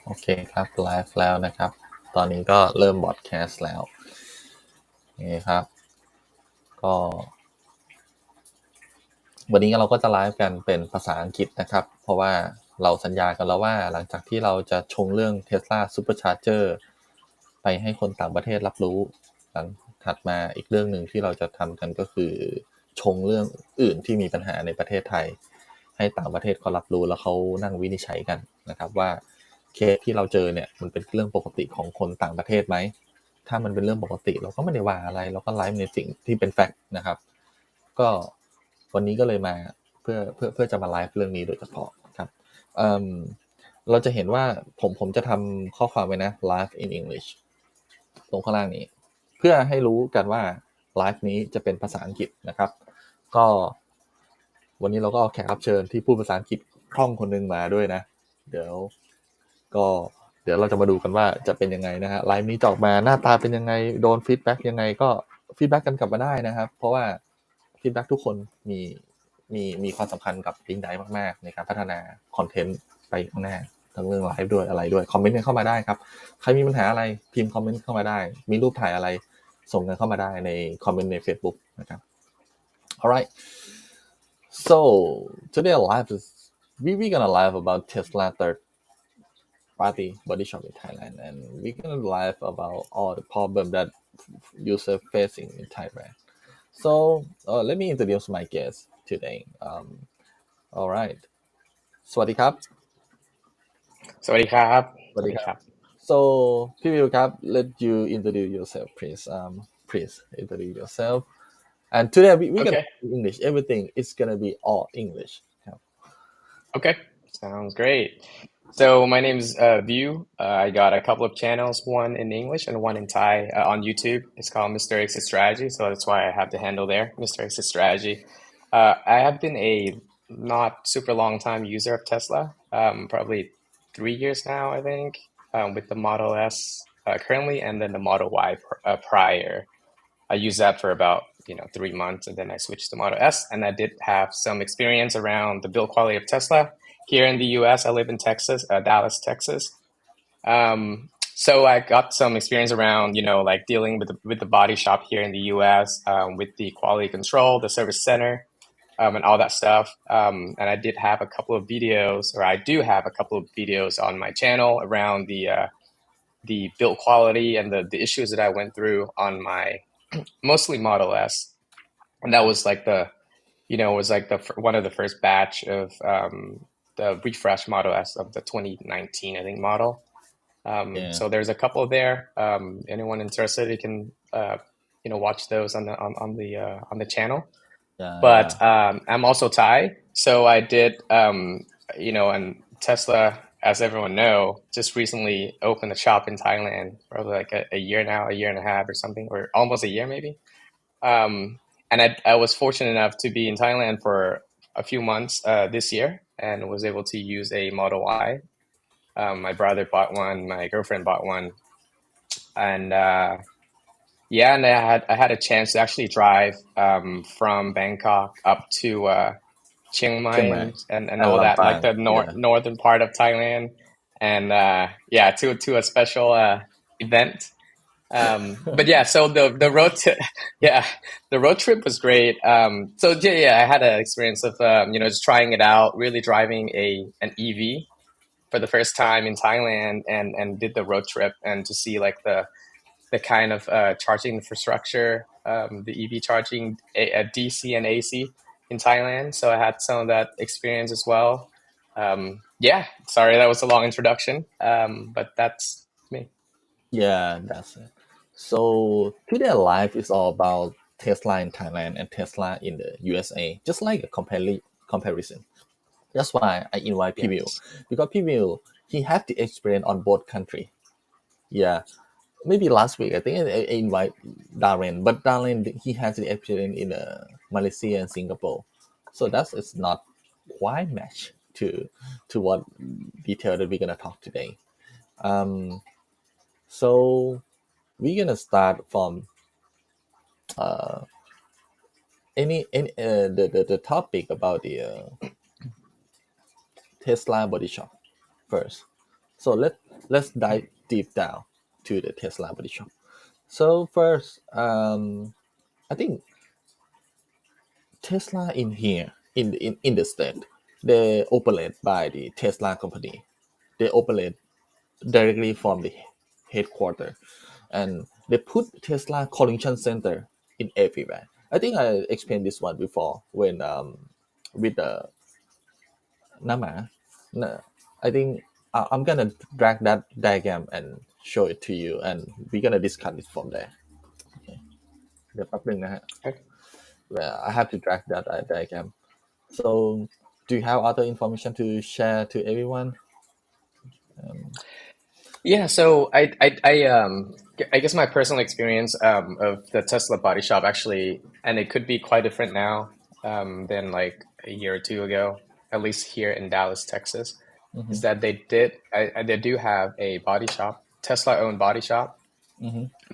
โอเคครับไลฟ์แล้วนะครับตอนนี้ก็เริ่มบอดแคสต์แล้วนี่ครับก็วันนี้เราก็จะไลฟ์กันเป็นภาษาอังกฤษนะครับเพราะว่าเราสัญญากันแล้วว่าหลังจากที่เราจะชงเรื่อง Tesla Supercharger ไปให้คนต่างประเทศรับรู้หลังถัดมาอีกเรื่องหนึ่งที่เราจะทำกันก็คือชงเรื่องอื่นที่มีปัญหาในประเทศไทยให้ต่างประเทศเขารับรู้แล้วเขานั่งวินิจฉัยกันนะครับว่าเคสที่เราเจอเนี่ยมันเป็นเรื่องปกติของคนต่างประเทศไหมถ้ามันเป็นเรื่องปกติเราก็ไม่ได้ว่าอะไรเราก็ไลฟ์ในสิ่งที่เป็นแฟกต์นะครับก็วันนี้ก็เลยมาเพื่อจะมาไลฟ์เรื่องนี้โดยเฉพาะครับเอ่มเราจะเห็นว่าผมจะทำข้อความไว้นะ Live in English ตรงข้างล่างนี้เพื่อให้รู้กันว่าไลฟ์นี้จะเป็นภาษาอังกฤษนะครับก็วันนี้เราก็เอาแขกรับเชิญที่พูดภาษาอังกฤษคล่องคนนึงมาด้วยนะเดี๋ยวก็เดี๋ยวเราจะมาดูกันว่าจะเป็นยังไงนะฮะไลฟ์นี้จะออกมาหน้าตาเป็นยังไงโดนฟีดแบ็กยังไงก็ฟีดแบ็กกันกลับมาได้นะครับเพราะว่าฟีดแบ็กทุกคนมีความสำคัญกับลิงก์ไดมากๆในการพัฒนาคอนเทนต์ไปข้างหน้าทั้งเรื่องไลฟ์ด้วยอะไรด้วยคอมเมนต์กันเข้ามาได้ครับใครมีปัญหาอะไรพิมพ์คอมเมนต์เข้ามาได้มีรูปถ่ายอะไรส่งกันเข้ามาได้ในคอมเมนต์ใน Facebook นะครับ alright so today live is we gonna live about Tesla third party body shop in Thailand and we gonna live about all the problem that user facing in Thailand so let me introduce my guest today alright สวัสดีครับสวัสดีครับสวัสดีครับ so พี่วิวครับ let you introduce yourself please introduce yourself and today we Okay. gonna do English everything is gonna be all English ครับ Okay. Sounds great. So my name is View. I got a couple of channels, one in English and one in Thai on YouTube. It's called Mr. X's Strategy, so that's why I have the handle there, Mr. X's Strategy. I have been a not super long time user of Tesla, probably 3 years now, I think, with the Model S currently, and then the Model Y prior. I used that for about 3 months, and then I switched to Model S, and I did have some experience around the build quality of Tesla. Here in the U.S., I live in Texas, Dallas, Texas. So I got some experience around, like dealing with the body shop here in the U.S., with the quality control, the service center, and all that stuff. And I did have a couple of videos, or I do have a couple of videos on my channel around the build quality and the issues that I went through on my mostly Model S, and that was like one of the first batch of the refresh Model S of the 2019, I think, model. Yeah. So there's a couple there. Anyone interested, you can watch those on the channel. But I'm also Thai, so I did and Tesla, as everyone know, just recently opened a shop in Thailand, probably like a year now, a year and a half or something, or almost a year maybe. And I was fortunate enough to be in Thailand for a few months this year, and was able to use a Model Y. My brother bought one, my girlfriend bought one, and and I had a chance to actually drive from Bangkok up to Chiang Mai and all that, like the northern part of Thailand, and to a special event. But yeah, so the road trip was great. So I had an experience of just trying it out, really driving an EV for the first time in Thailand, and did the road trip, and to see like the kind of charging infrastructure, the EV charging, DC and AC in Thailand. So I had some of that experience as well. Sorry, that was a long introduction, but that's me. Yeah, that's it. So today live is all about Tesla in Thailand and Tesla in the USA, just like a comparison. That's why I invite Piviu, because Piviu, he have the experience on both country. Yeah, maybe last week I think I invite Darren, but Darren he has the experience in Malaysia and Singapore, so it's not quite match to what detail that we're gonna talk today. So we're gonna start from the topic about the Tesla body shop first. So let's dive deep down to the Tesla body shop. So first, I think Tesla in here in the state, they operate by the Tesla company. They operate directly from the headquarters, and they put Tesla collection center in everywhere. I think I explained this one before when with the Nama. No, I think I'm gonna drag that diagram and show it to you, and we're gonna discuss it from there. Okay. เดี๋ยวแป๊บนึงนะฮะ Okay. Well, I have to drag that diagram. So, do you have other information to share to everyone? Yeah, so I guess my personal experience of the Tesla body shop actually, and it could be quite different now than like a year or two ago, at least here in Dallas, Texas, is that they do have a body shop, Tesla owned body shop,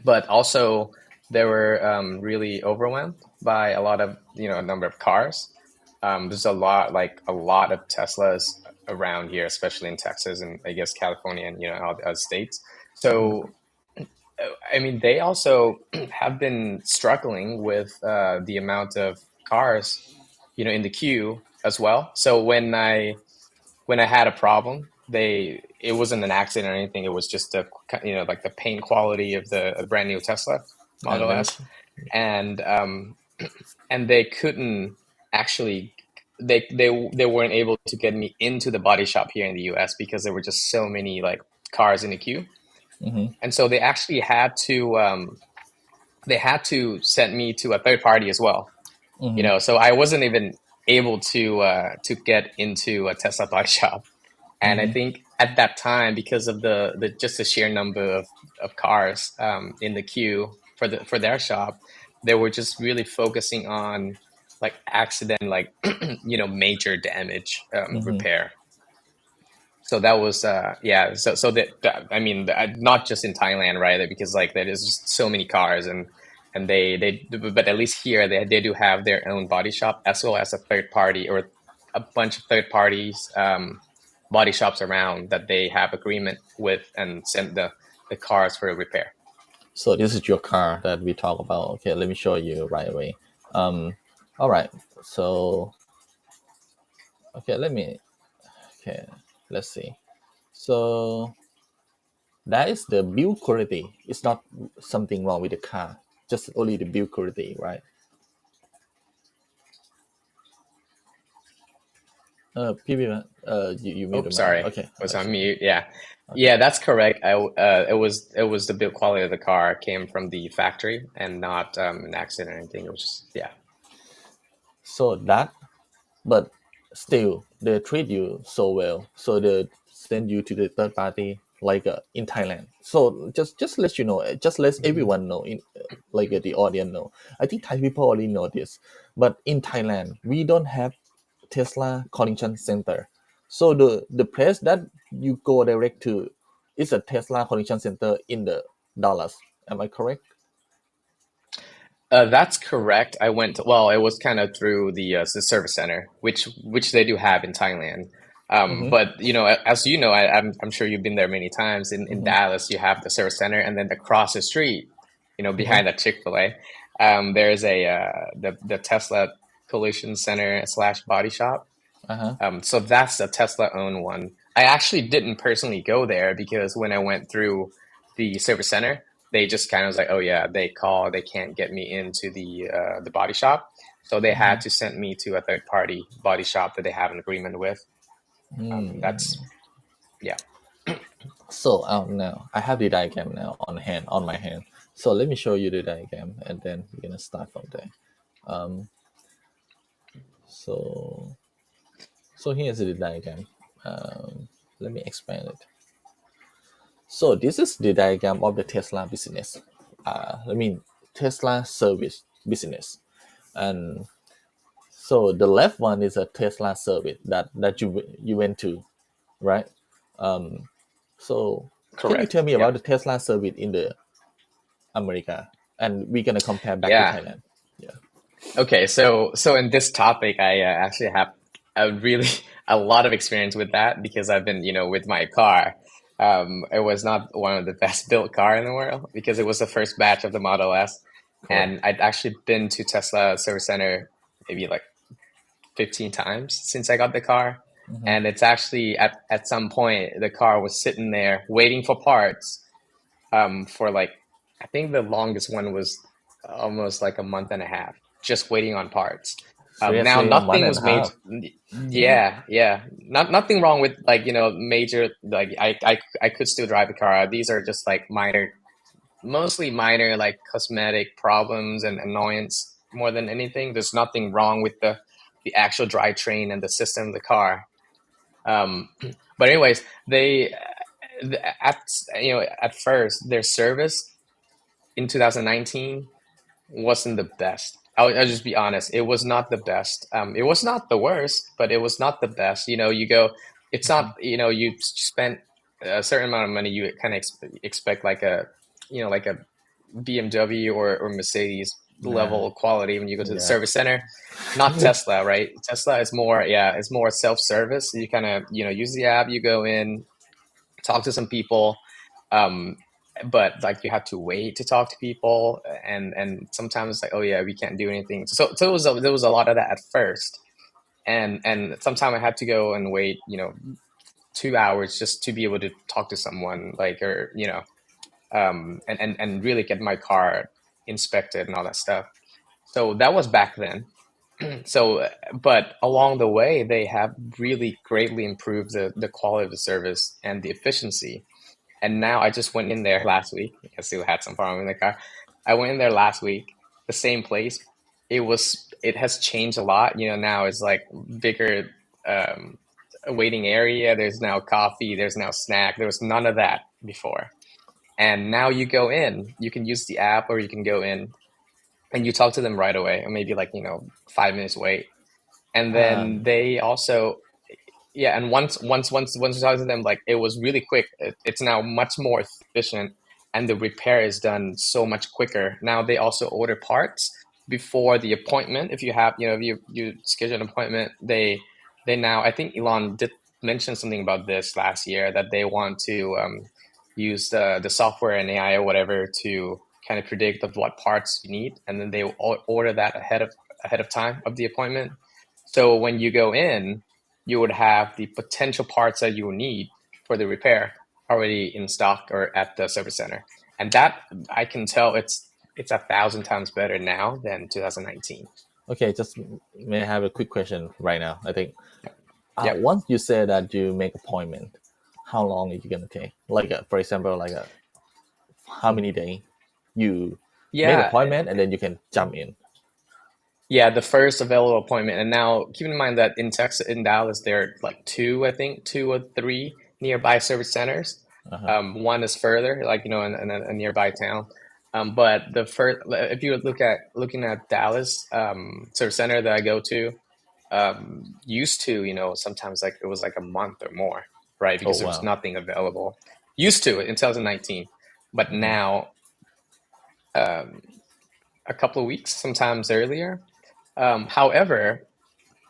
but also they were really overwhelmed by a lot of, a number of cars. There's a lot of Teslas around here, especially in Texas and I guess California and other states. So I mean, they also have been struggling with the amount of cars, in the queue as well. So when I had a problem, it wasn't an accident or anything. It was just like the paint quality of the brand new Tesla Model S, and they couldn't actually they weren't able to get me into the body shop here in the US because there were just so many like cars in the queue. And so they actually had to send me to a third party as well. So I wasn't even able to get into a Tesla body shop. And I think at that time, because of the just the sheer number of cars in the queue for their shop, they were just really focusing on like accident, like major damage repair. So that was yeah. So that I mean, not just in Thailand, right? Because like there is just so many cars and they but at least here they do have their own body shop as well as a third party or a bunch of third parties body shops around that they have agreement with and send the cars for repair. So this is your car that we talk about. Okay, let me show you right away. All right. So okay, let's see. So that is the build quality. It's not something wrong with the car, just only the build quality, right? You muted. Sorry. Okay. Was on mute. Yeah. Okay. Yeah, that's correct. It was the build quality of the car came from the factory and not an accident or anything. It was just, yeah. So that, but still, they treat you so well. So they send you to the third party, like in Thailand. So just let you know, just let everyone know, like the audience know. I think Thai people already know this, but in Thailand, we don't have Tesla collection center. So the place that you go direct to is a Tesla collection center in the Dallas. Am I correct? That's correct. It was kind of through the service center, which they do have in Thailand. But as you know, I'm sure you've been there many times. In Dallas, you have the service center, and then across the street, behind that Chick-fil-A, there's the Tesla collision center / body shop. So that's a Tesla owned one. I actually didn't personally go there because when I went through the service center, they just kind of was like, oh yeah, they can't get me into the body shop. So they had to send me to a third party body shop that they have an agreement with. That's, yeah. So now I have the diagram now on my hand. So let me show you the diagram and then we're gonna start from there. So here's the diagram. Let me expand it. So this is the diagram of the Tesla business. Tesla service business, and so the left one is a Tesla service that you went to, right? So Correct. Can you tell me about the Tesla service in the America, and we're gonna compare back to Thailand. Yeah. Okay, so in this topic, I actually have a lot of experience with that because I've been, with my car. It was not one of the best built car in the world because it was the first batch of the Model S. Correct. And I'd actually been to Tesla service center maybe like 15 times since I got the car. Mm-hmm. And it's actually at some point the car was sitting there waiting for parts for like, I think the longest one was almost like a month and a half, just waiting on parts. Now Seriously, a month nothing and was a made. half. Yeah. Nothing wrong with like, major, like I could still drive the car. These are just like mostly minor like cosmetic problems and annoyance more than anything. There's nothing wrong with the actual drivetrain and the system of the car. Um, but anyways, they at at first their service in 2019 wasn't the best. I'll just be honest. It was not the best. It was not the worst, but it was not the best. You go, it's not, you spent a certain amount of money. You kind of expect like like a BMW or Mercedes Yeah. level quality when you go to the Yeah. service center. Not Tesla, right? Tesla is more, it's more self-service. You kind of, use the app, you go in, talk to some people. Um, but like you have to wait to talk to people, and sometimes like, oh yeah, we can't do anything. So there was a lot of that at first, and sometimes I had to go and wait, 2 hours just to be able to talk to someone, like, or and really get my car inspected and all that stuff. So that was back then. So, but along the way, they have really greatly improved the quality of the service and the efficiency. And now I just went in there last week. I still had some problem in the car. I went in there last week, the same place. It has changed a lot. Now it's like bigger waiting area. There's now coffee. There's now snack. There was none of that before. And now you go in, you can use the app, or you can go in and you talk to them right away, or maybe like, 5 minutes wait. And then Um, they also, yeah, and once you talk to them, like, it was really quick. It's now much more efficient, and the repair is done so much quicker. Now they also order parts before the appointment. If you have, if you schedule an appointment, they now, I think Elon did mention something about this last year, that they want to use the software and AI or whatever to kind of predict of what parts you need, and then they order that ahead of time of the appointment. So when you go in, you would have the potential parts that you will need for the repair already in stock or at the service center. And that, I can tell, it's 1,000 times better now than 2019. okay, just may I have a quick question right now? I think Yep. once you say that you make appointment, how long is it gonna take? Like, for example, like how many days you make Yeah. appointment and then you can jump in. Yeah, the first available appointment. And now keep in mind that in Texas, in Dallas, there are like two, I think, two or three nearby service centers. Uh-huh. One is further, like, in a nearby town. But the first, if you looking at Dallas service center that I go to, used to, sometimes like it was like a month or more, right? Oh Because there was wow. nothing available. Used to in 2019, but Mm-hmm. now um, a couple of weeks, sometimes earlier. However,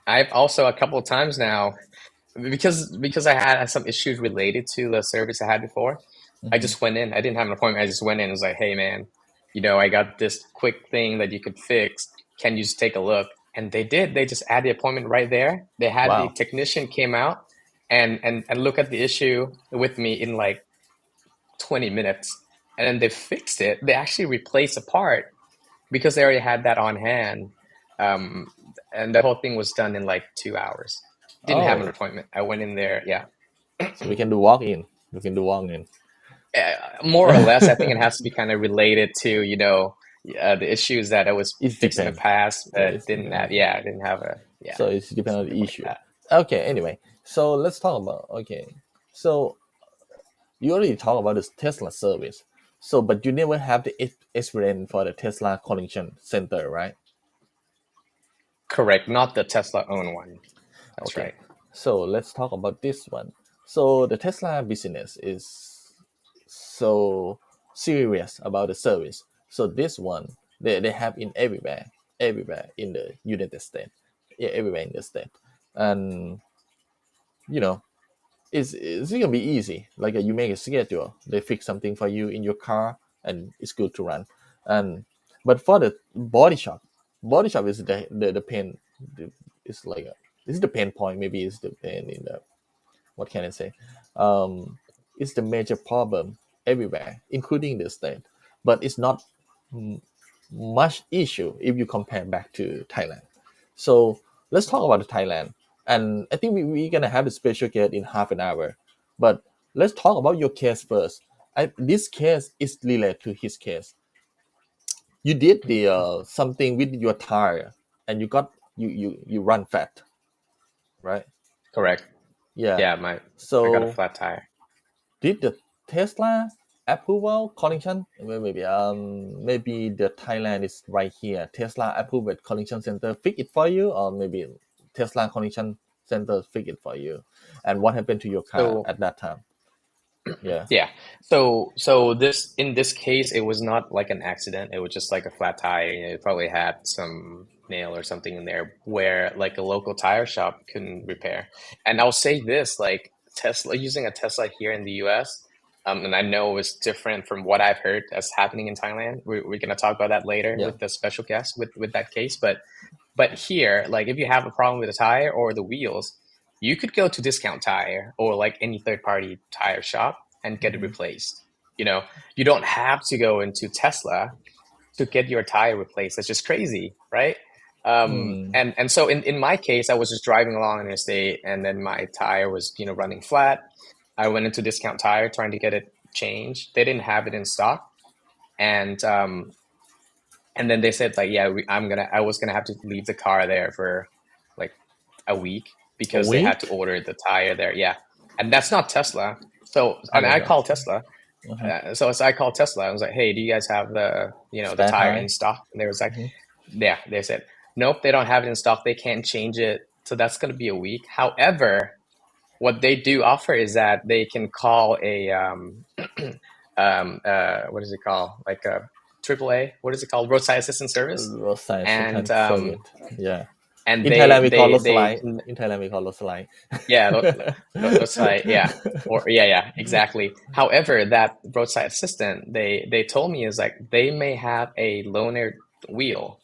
I've also a couple of times now, because I had some issues related to the service I had before. I Mm-hmm. just went in. I didn't have an appointment. I just went in and was like, "Hey, man, I got this quick thing that you could fix. Can you just take a look?" And they did. They just had the appointment right there. They had the Wow. technician came out and look at the issue with me in like 20 minutes, and then they fixed it. They actually replaced a part because they already had that on hand. Um, and the whole thing was done in like 2 hours. Didn't have an Oh, appointment. I went in there, yeah. so we can do walk in. We can do walk in. More or less, I think it has to be kind of related to, the issues that I was It fixed in the depends. past, Yeah, but it's didn't have, depend. yeah, I didn't have So it's depend on the something like issue. that. Okay. Anyway, so let's talk about. Okay, so you already talked about this Tesla service. So, but you never have the experience for the Tesla collection center, right? Correct. Not the Tesla own one. That's Okay. right. So let's talk about this one. So the Tesla business is so serious about the service. So this one they have in everywhere in the United States, yeah, everywhere in the state, and you know it's gonna be easy. Like you make a schedule, they fix something for you in your car, and it's good to run. And but for the body shop is the pain. It's like this is the pain point. Maybe it's the pain in the, what can I say? Um, it's the major problem everywhere, including the state. But it's not much issue if you compare back to Thailand. So let's talk about Thailand. And I think we're gonna have a special guest in half an hour. But let's talk about your case first. This case is related to his case. You did the something with your tire, and you run fat, right? Correct. Yeah. Yeah, I got a So flat tire. did the Tesla approval collection, maybe the Thailand is right here. Tesla approved collection center fix it for you, or maybe Tesla collection center fix it for you. And what happened to your car So at that time? Yeah. yeah. This in this case, it was not like an accident. It was just like a flat tire. It probably had some nail or something in there where like a local tire shop couldn't repair. And I'll say this, like Tesla, using a Tesla here in the US, and I know it's different from what I've heard that's happening in Thailand. We're gonna talk about that later Yeah. with the special guest with that case. But here, like if you have a problem with the tire or the wheels, you could go to Discount Tire or like any third party tire shop and get it replaced. You know, you don't have to go into Tesla to get your tire replaced. That's just crazy, right? And so in my case, I was just driving along in the state, and then my tire was running flat. I went into Discount Tire trying to get it changed. They didn't have it in stock, and then they said like, yeah, I was gonna have to leave the car there for like a week A because they had to week? order the tire there. Yeah, and that's not Tesla. So Oh and my I god. called Tesla. So I called Tesla. I was like, hey, do you guys have the Spare tire in tire? stock? And they was like, yeah. They said, nope, they don't have it in stock. They can't change it. So that's gonna be a week. However, what they do offer is that they can call a what is it called? Like a AAA. What is it called? Roadside assistance service. Roadside And service. Yeah. and In Thailand we call they road they slide. In Thailand we call road slide. yeah, roadside, yeah, or yeah, exactly. However, that roadside assistant they told me is like they may have a loaner wheel.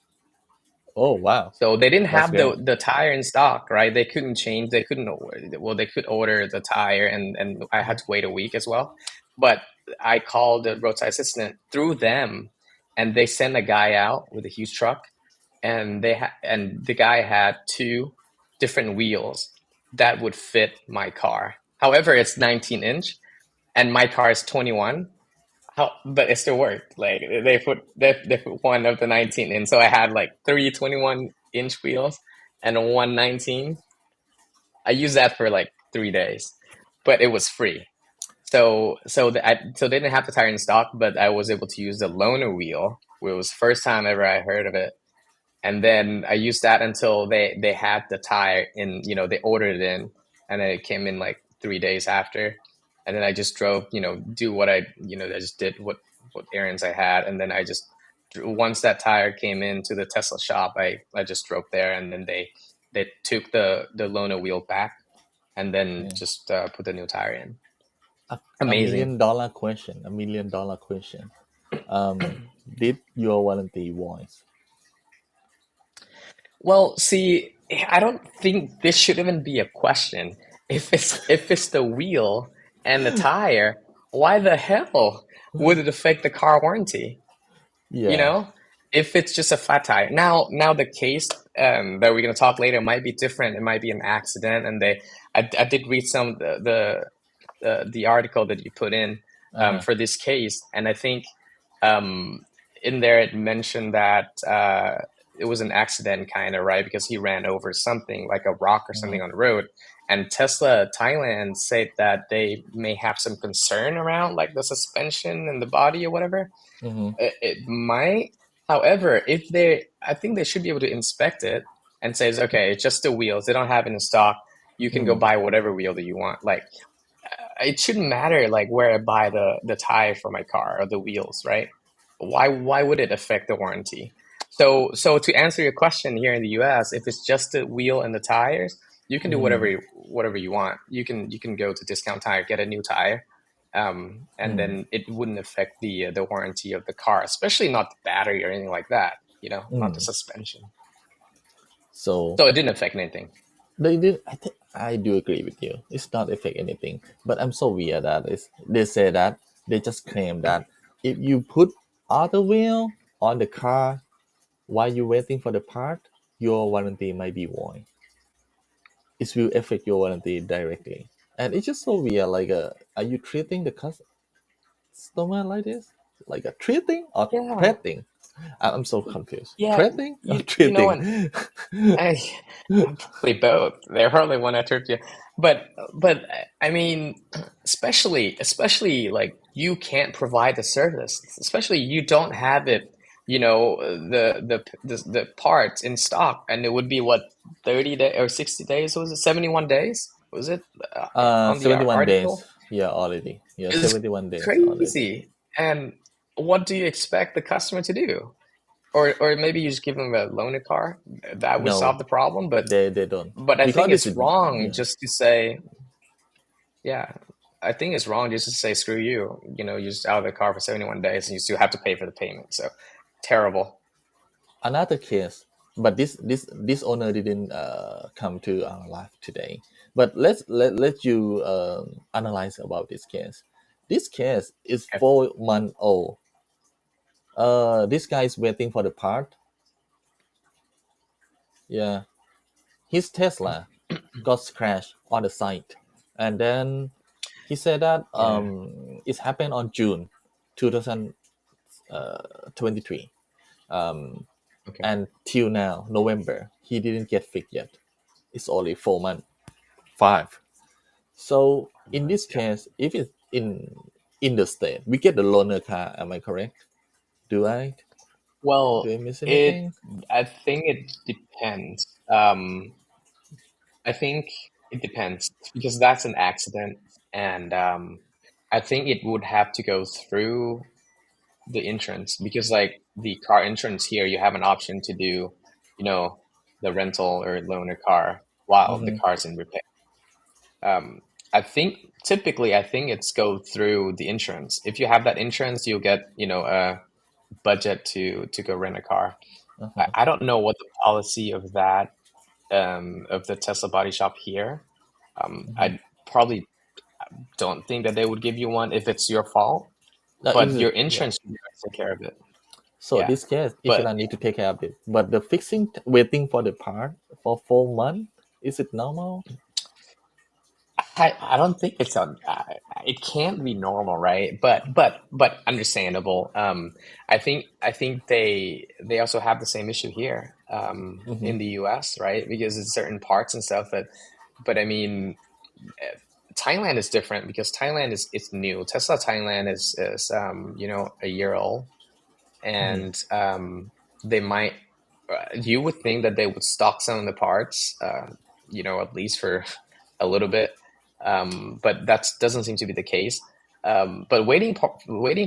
Oh wow. So they didn't That's have great. the tire in stock, right? They couldn't change. They couldn't. Well, they could order the tire, and I had to wait a week as well. But I called the roadside assistant through them, and they sent a guy out with a huge truck, and and the guy had two different wheels that would fit my car. However, it's 19-inch, and my car is 21. But it still worked. Like they put one of the 19 in, so I had like three 21-inch wheels and one 19. I used that for like 3 days, but it was free. So they didn't have the tire in stock, but I was able to use the loaner wheel, which was the first time ever I heard of it. And then I used that until they had the tire in, they ordered it in, and then it came in like 3 days after. And then I just drove, do what I just did what errands I had. And then once that tire came into the Tesla shop, I just drove there, and then they took the loaner wheel back, and then just put the new tire in. A Amazing. $1 million question. $1 million question. Did your warranty voice? Well, see, I don't think this should even be a question. If it's the wheel and the tire, why the hell would it affect the car warranty? You Yeah. know, if it's just a flat tire. Now the case that we're gonna talk later might be different. It might be an accident, and I did read some of the article that you put in for this case, and I think in there it mentioned that it was an accident, kind of, right? Because he ran over something like a rock or something on the road. And Tesla Thailand said that they may have some concern around like the suspension and the body or whatever. It might. However, I think they should be able to inspect it and says, okay, it's just the wheels. They don't have it in stock. You can go buy whatever wheel that you want. Like, it shouldn't matter like where I buy the tire for my car or the wheels, right? Why would it affect the warranty? So to answer your question, here in the US, if it's just the wheel and the tires, You can do whatever you want. You can go to Discount Tire, get a new tire, and then it wouldn't affect the warranty of the car, especially not the battery or anything like that. Not the suspension. So So it didn't affect anything. they did. I do agree with you. It's not affect anything. But I'm so weird that they say that they just claim that if you put other wheel on the car while you're waiting for the part, your warranty might be void. It will affect your warranty directly, and it's just so weird. Like, are you treating the customer like this? Like a treating or Yeah, threatening? I'm so confused. yeah. Threatening or And treating? I, I'm probably both. They're probably one I tripped you, but I mean, especially like you can't provide the service, especially you don't have it. The parts in stock, and it would be what 30 days or 60 days? Was it 71 days? Was it on the 71 days. article? Yeah, already. Yeah, It's 71 days already. crazy. And what do you expect the customer to do? Or maybe you just give them a loaner car. That would solve No, the problem. But they don't. but I Because think this it's is, wrong yeah. just to say, yeah, I think it's wrong just to say, screw you. You're just out of the car for 71 days and you still have to pay for the payment. So terrible. Another case, but this owner didn't come to our life today. But let you analyze about this case. This case is Okay. 4 months old. This guy is waiting for the part. Yeah, his Tesla got crashed on the site, and then he said that Yeah. it happened on June 2023. Okay. And till now, November, he didn't get fixed yet. It's only 4 months, five. So in this Yeah. case, if it's in the state, we get the loaner car. Am I correct? Do I Well, do I miss it anything? I think it depends. I think it depends because that's an accident, and I think it would have to go through the insurance because, like, the car insurance here, you have an option to do, you know, the rental or loan a car while the Mm-hmm. car's in repair. Um, I think typically, I think it's go through the insurance. If you have that insurance, you'll get, a budget to go rent a car. I, Uh-huh. I don't know what the policy of that of the Tesla body shop here. Mm-hmm. I probably don't think that they would give you one if it's your fault, No, but your yeah. insurance will take care of it. So Yeah, this case, if you but don't need to take care of it, but the fixing, waiting for the part for 4 months, is it normal? I don't think it's on. It can't be normal, right? But understandable. I think they also have the same issue here Mm-hmm. in the U.S., right? Because it's certain parts and stuff that. But I mean, Thailand is different because Thailand is it's new. Tesla Thailand is a year old, Mm-hmm. and they might. You would think that they would stock some of the parts, at least for a little bit, but that doesn't seem to be the case. But waiting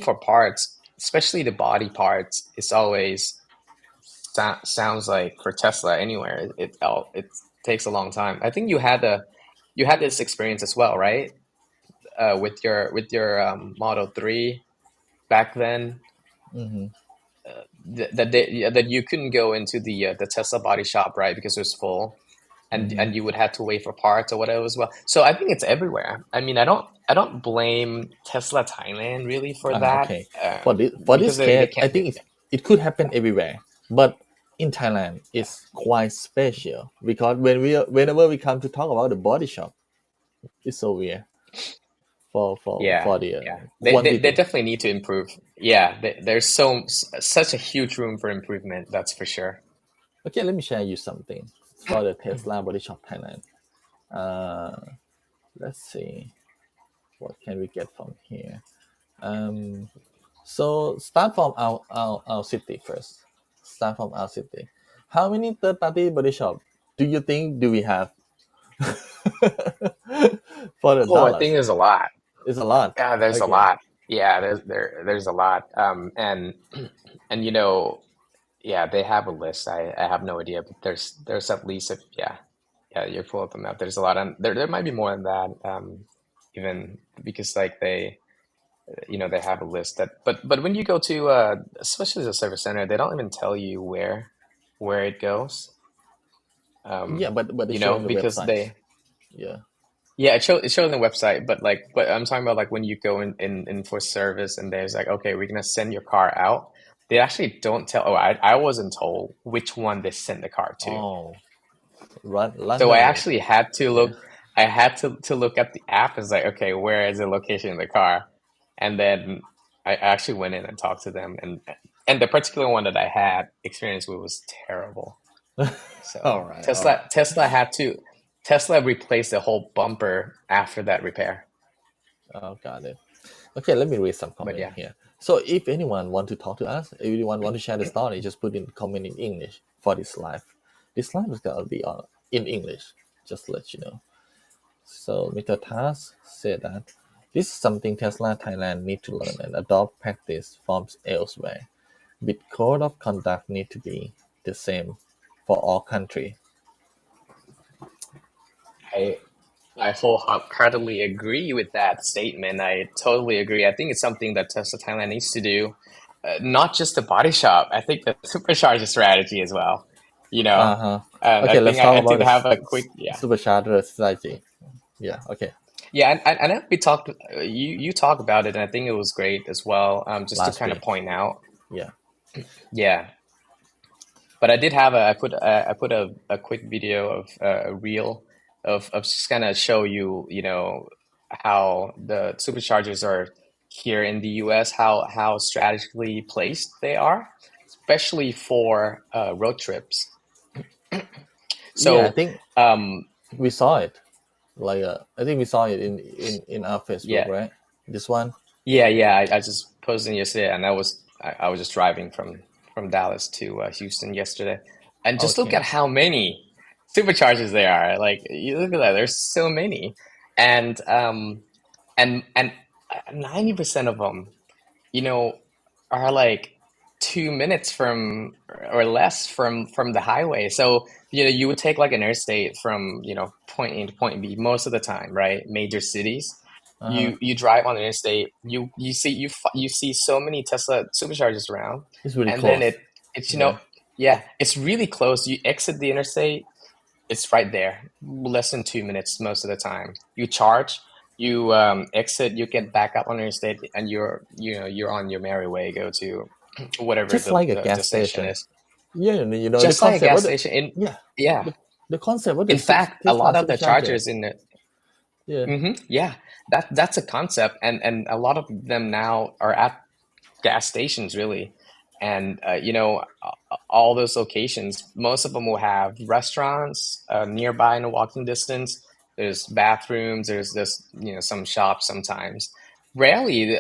for parts, especially the body parts, is always sounds like for Tesla anywhere. It takes a long time. I think you had this experience as well, right? With your Model 3 back then, Mm-hmm. that you couldn't go into the Tesla body shop, right? Because it was full, and Mm-hmm. and you would have to wait for parts or whatever as well. So I think it's everywhere. I mean, I don't blame Tesla Thailand really for that, Okay. For this because they case, I can't do think it could happen everywhere, but in Thailand, it's quite special because whenever we come to talk about the body shop, it's so weird for for yeah, for the yeah. They quantity. definitely need to improve. Yeah, there's such a huge room for improvement. That's for sure. Okay, let me share you something for the Tesla body shop Thailand. Uh, let's see what can we get from here. Um, so start from our city first. Start from our city. How many third party body shop do you think do we have for the Oh, I think Dallas? there's a lot. It's a lot. Yeah, there's a Okay. lot. Yeah, there's a lot. And yeah, they have a list. I have no idea, but there's at least yeah. Yeah, you pull them up. There's a lot, and there might be more than that, even because like they have a list that. But when you go to especially the service center, they don't even tell you where it goes. Yeah, but they show in the Because websites. Yeah. yeah, it shows on the website, but I'm talking about like when you go in for service and there's like, okay, we're gonna send your car out. They actually don't tell. Oh, I wasn't told which one they send the car to. Oh, So I random. actually had to Yeah. look. I had to look at the app. It's like, okay, where is the location of the car? And then I actually went in and talked to them, and the particular one that I had experience with was terrible. All So right. All right. Tesla replaced the whole bumper after that repair. Oh, got it. Okay, let me read some But comment yeah, here. So if anyone want to talk to us, if anyone want to share the story, just put in comment in English for this live. This live is gonna be in English. Just to let you know. So Mr. Tas said that this is something Tesla Thailand need to learn and adopt practice from elsewhere. With code of conduct need to be the same for all country. I I wholeheartedly agree with that statement. I totally agree. I think it's something that Tesla Thailand needs to do. Not just the body shop. I think the supercharger strategy as well. You know, Uh-huh. and I Okay, let's think talk I about did the have a quick, yeah. supercharger strategy. Yeah, okay. Yeah, and I know we talked. You talk about it, and I think it was great as well. Just to Last kind of week. point out, Yeah. yeah. But I did have I put a quick video of a reel of just kind of show you how the superchargers are here in the US, how strategically placed they are, especially for road trips. Yeah, I So think um, we saw it. Like I think we saw it in our Facebook, yeah, right? This one. yeah. I just posted it yesterday, and I was just driving from Dallas to Houston yesterday, and just look Okay. at how many superchargers there are. Like you look at that, there's so many, and 90% of them, you know, are like 2 minutes from or less from the highway. So you would take like an interstate from point A to point B most of the time, right? Major cities. Uh-huh. You drive on the interstate. You see so many Tesla superchargers around, It's really and then close. it's Yeah. yeah, it's really close. You exit the interstate, it's right there, less than 2 minutes most of the time. You charge, you exit, you get back up on the interstate, and you're on your merry way. Go to whatever Just like a the gas station station. is. Yeah, the Just like a concept gas of the station. In yeah, Yeah, the, the concept of the in fact, a Tesla lot of the supercharger. chargers in the Yeah. yeah, that's a concept, and a lot of them now are at gas stations really, and all those locations, most of them will have restaurants nearby in a walking distance. There's bathrooms, there's this some shops sometimes. Rarely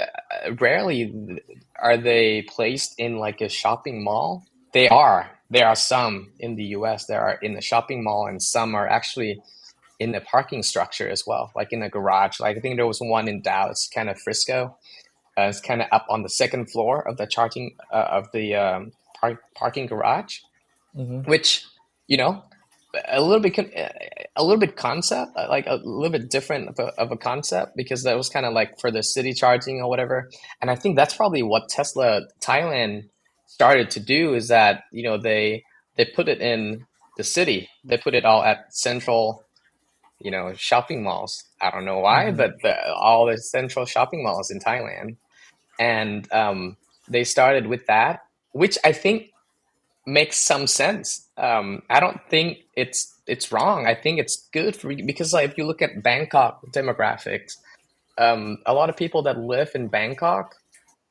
are they placed in like a shopping mall. There are some in the US that are in the shopping mall, and some are actually in the parking structure as well, like in a garage. Like I think there was one in Dallas, kind of Frisco. It's kind of up on the second floor of the charging of the parking garage, Mm-hmm. which you know a little bit a little bit concept, like a little bit different of a concept, because that was kind of like for the city charging or whatever. And I think that's probably what Tesla Thailand started to do, is that they put it in the city. They put it all at central shopping malls. I don't know why, Mm-hmm. but all the central shopping malls in Thailand, and they started with that, which I think makes some sense. I don't think it's wrong. I think it's good for you because, like, if you look at Bangkok demographics, a lot of people that live in Bangkok,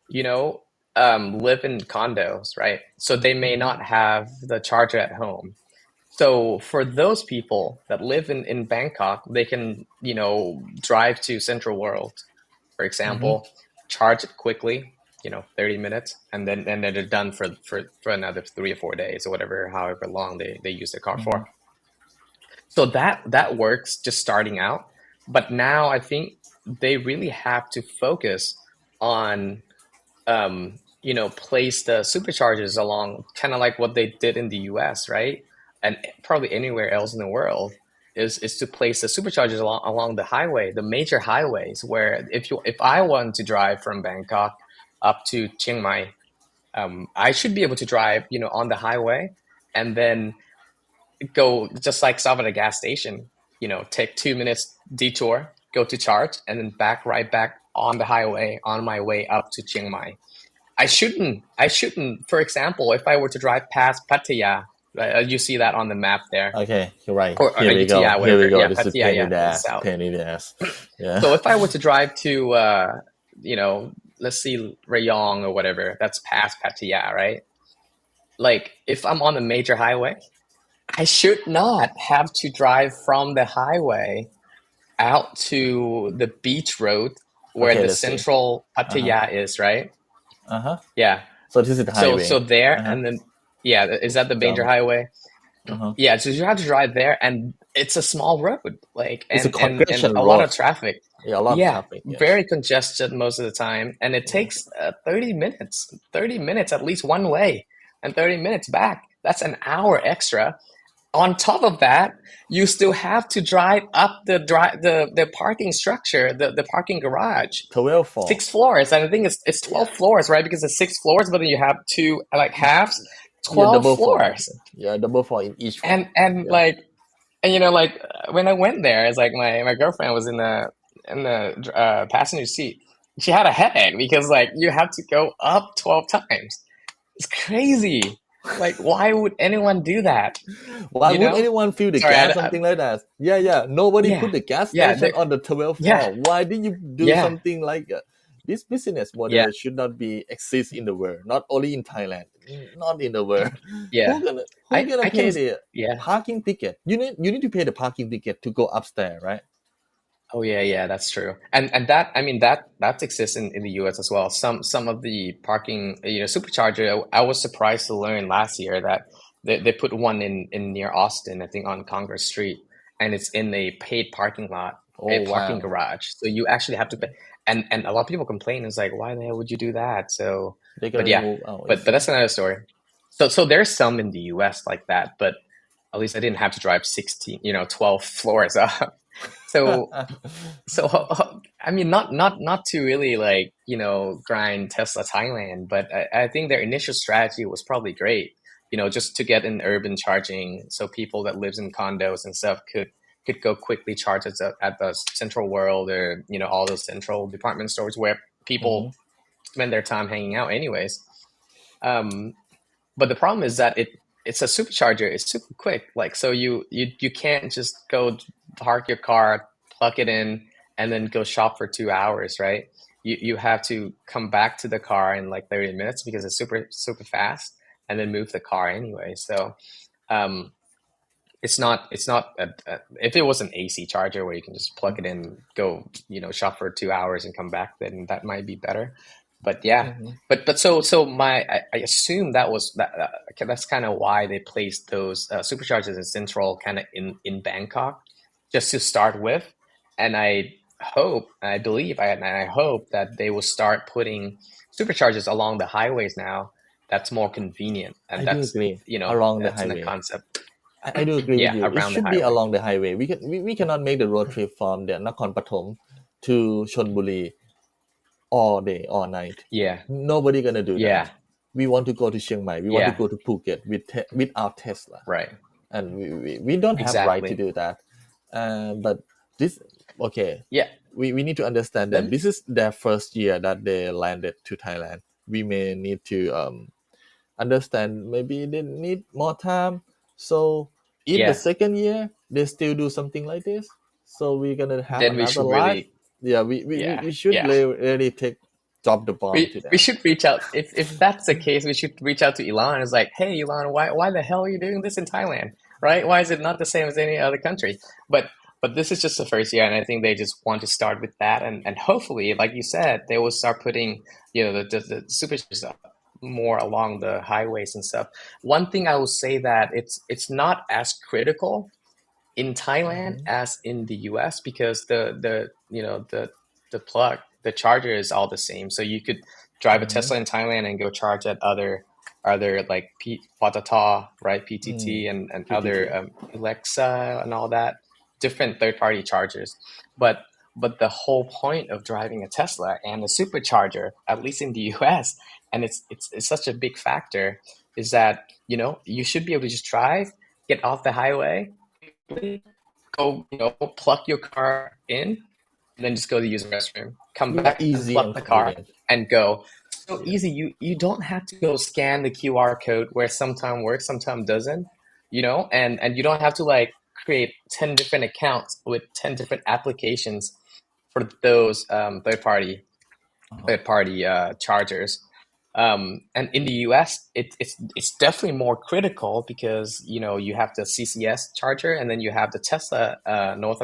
you know, live in condos, right? So they may Mm-hmm. not have the charger at home. So for those people that live in Bangkok, they can, drive to Central World, for Mm-hmm. example, charge it quickly, 30 minutes, and then they're done for another 3 or 4 days or whatever, however long they use the car Mm-hmm. for. So that works just starting out. But now I think they really have to focus on place the superchargers along kind of like what they did in the US, right? And probably anywhere else in the world. is to place the superchargers along the highway, the major highways, where if I want to drive from Bangkok up to Chiang Mai, I should be able to drive, on the highway, and then go just like stop at a gas station, take 2 minutes detour, go to charge, and then right back on the highway on my way up to Chiang Mai. I shouldn't, for example, if I were to drive past Pattaya, right, you see that on the map there. Okay, you're right. Or Here we go. Ayutthaya, Here whatever. we go. Yeah, This is Pattaya, pain yeah, in the in the ass. south. Pain in the ass. Yeah. So if I were to drive to, let's see, Rayong or whatever, that's past Pattaya, right? Like, if I'm on the major highway, I should not have to drive from the highway out to the beach road where Okay, the let's see. central Pattaya is, right? Uh-huh. Yeah. So this is the highway. So there, Uh-huh. and then, yeah, is that the major highway? Uh-huh. Yeah, so you have to drive there, and it's a small road, like, It's a and congestion a lot road. of traffic. Yeah, a lot of traffic. Yes. Very congested most of the time, and it takes 30 minutes. 30 minutes at least one way, and 30 minutes back. That's an hour extra. On top of that, you still have to drive up the parking structure, the parking garage. 12 floors. 6 floors, and I think it's 12 floors, right? Because it's 6 floors, but then you have two like halves, 12 double floors. Yeah, double floor in each floor. And like, like when I went there, it's like my girlfriend was in the passenger seat. She had a headache because like you have to go up 12 times. It's crazy. Like, why would anyone do that? Why would anyone fill the gas, something like that? Yeah. Nobody put the gas station on the 12th floor. Why did you do something like this? Business model should not be exist in the world, not only in Thailand, not in the world. Yeah. Who's gonna pay the parking ticket? You need to pay the parking ticket to go upstairs, right? Oh yeah, that's true. And that, I mean, that exists in the US as well. Some of the parking, supercharger, I was surprised to learn last year that they put one in near Austin, I think on Congress Street, and it's in a paid parking lot, a parking garage. So you actually have to pay. And a lot of people complain, it's like, why the hell would you do that? So, but yeah, but that's another story. So there's some in the US like that, but at least I didn't have to drive 12 floors up. So I mean, not to really like, grind Tesla Thailand, but I think their initial strategy was probably great, just to get an urban charging, so people that lives in condos and stuff could go quickly charge at the Central World, or all those central department stores where people spend their time hanging out anyways. But the problem is that it's a supercharger. It's super quick. Like, so you can't just go park your car, plug it in, and then go shop for 2 hours, right? You have to come back to the car in like 30 minutes because it's super, super fast, and then move the car anyway. So, it's not if it was an AC charger where you can just plug it in, go, shop for 2 hours and come back, then that might be better. But yeah, but so I assume that's kind of why they placed those superchargers in Central, kind of in Bangkok, just to start with. And I hope that they will start putting superchargers along the highways now. That's more convenient, and I do agree. Along the highway, the concept. I do agree with you. It should be highway. Along the highway. We cannot make the road trip from the Nakhon Pathom to Chonburi all day, all night. Yeah. Nobody gonna do Yeah. that. We want to go to Chiang Mai. We want to go to Phuket with our Tesla. Right. And we don't have right to do that. But this, okay. Yeah. We need to understand that this is their first year that they landed to Thailand. We may need to understand, maybe they need more time. So if the second year they still do something like this, so we're gonna have then another life. We should really drop the bomb to them. We should reach out. If that's the case, we should reach out to Elon. It's like, hey, Elon, why the hell are you doing this in Thailand? Right? Why is it not the same as any other country? But this is just the first year, and I think they just want to start with that, and hopefully, like you said, they will start putting the superchargers up more along the highways and stuff. One thing I will say that it's not as critical in Thailand as in the US, because the plug, the charger is all the same. So you could drive a Tesla in Thailand and go charge at other like PTT, right? PTT and PTT. other Alexa and all that. different third-party chargers. But the whole point of driving a Tesla and a supercharger, at least in the US, and it's such a big factor, is that you should be able to just drive, get off the highway, go plug your car in, and then just go to use the restroom, come back, easy unplug and the car, convenient. and go. So easy. You don't have to go scan the QR code where sometime works, sometime doesn't, and you don't have to like create 10 different accounts with 10 different applications for those third party chargers. And in the US, it's definitely more critical because you have the CCS charger, and then you have the Tesla North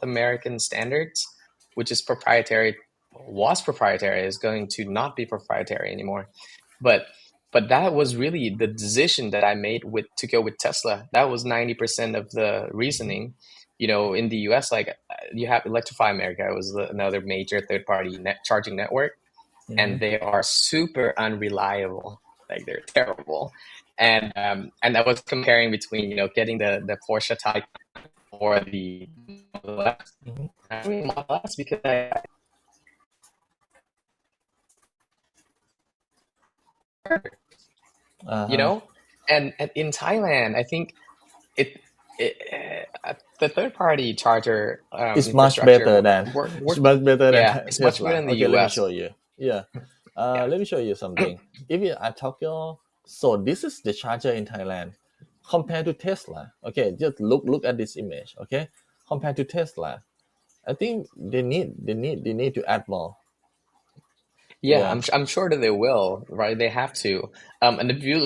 American standards, which is proprietary, was proprietary, is going to not be proprietary anymore. But that was really the decision that I made to go with Tesla. That was 90% of the reasoning. In the US, like you have Electrify America, it was another major third-party charging network, and they are super unreliable. Like they're terrible. And I was comparing between getting the Porsche Taycan or the Model S. I mean Model S because and in Thailand, I think the third-party charger it's much better than it's much better than yeah, it's much better in the okay, let me US. show you. Yeah. Let me show you something. If you are Tokyo, so this is the charger in Thailand compared to Tesla. Okay, just look at this image. Okay, compared to Tesla, I think they need to add more. Yeah, I'm sure that they will, right? They have to. And if you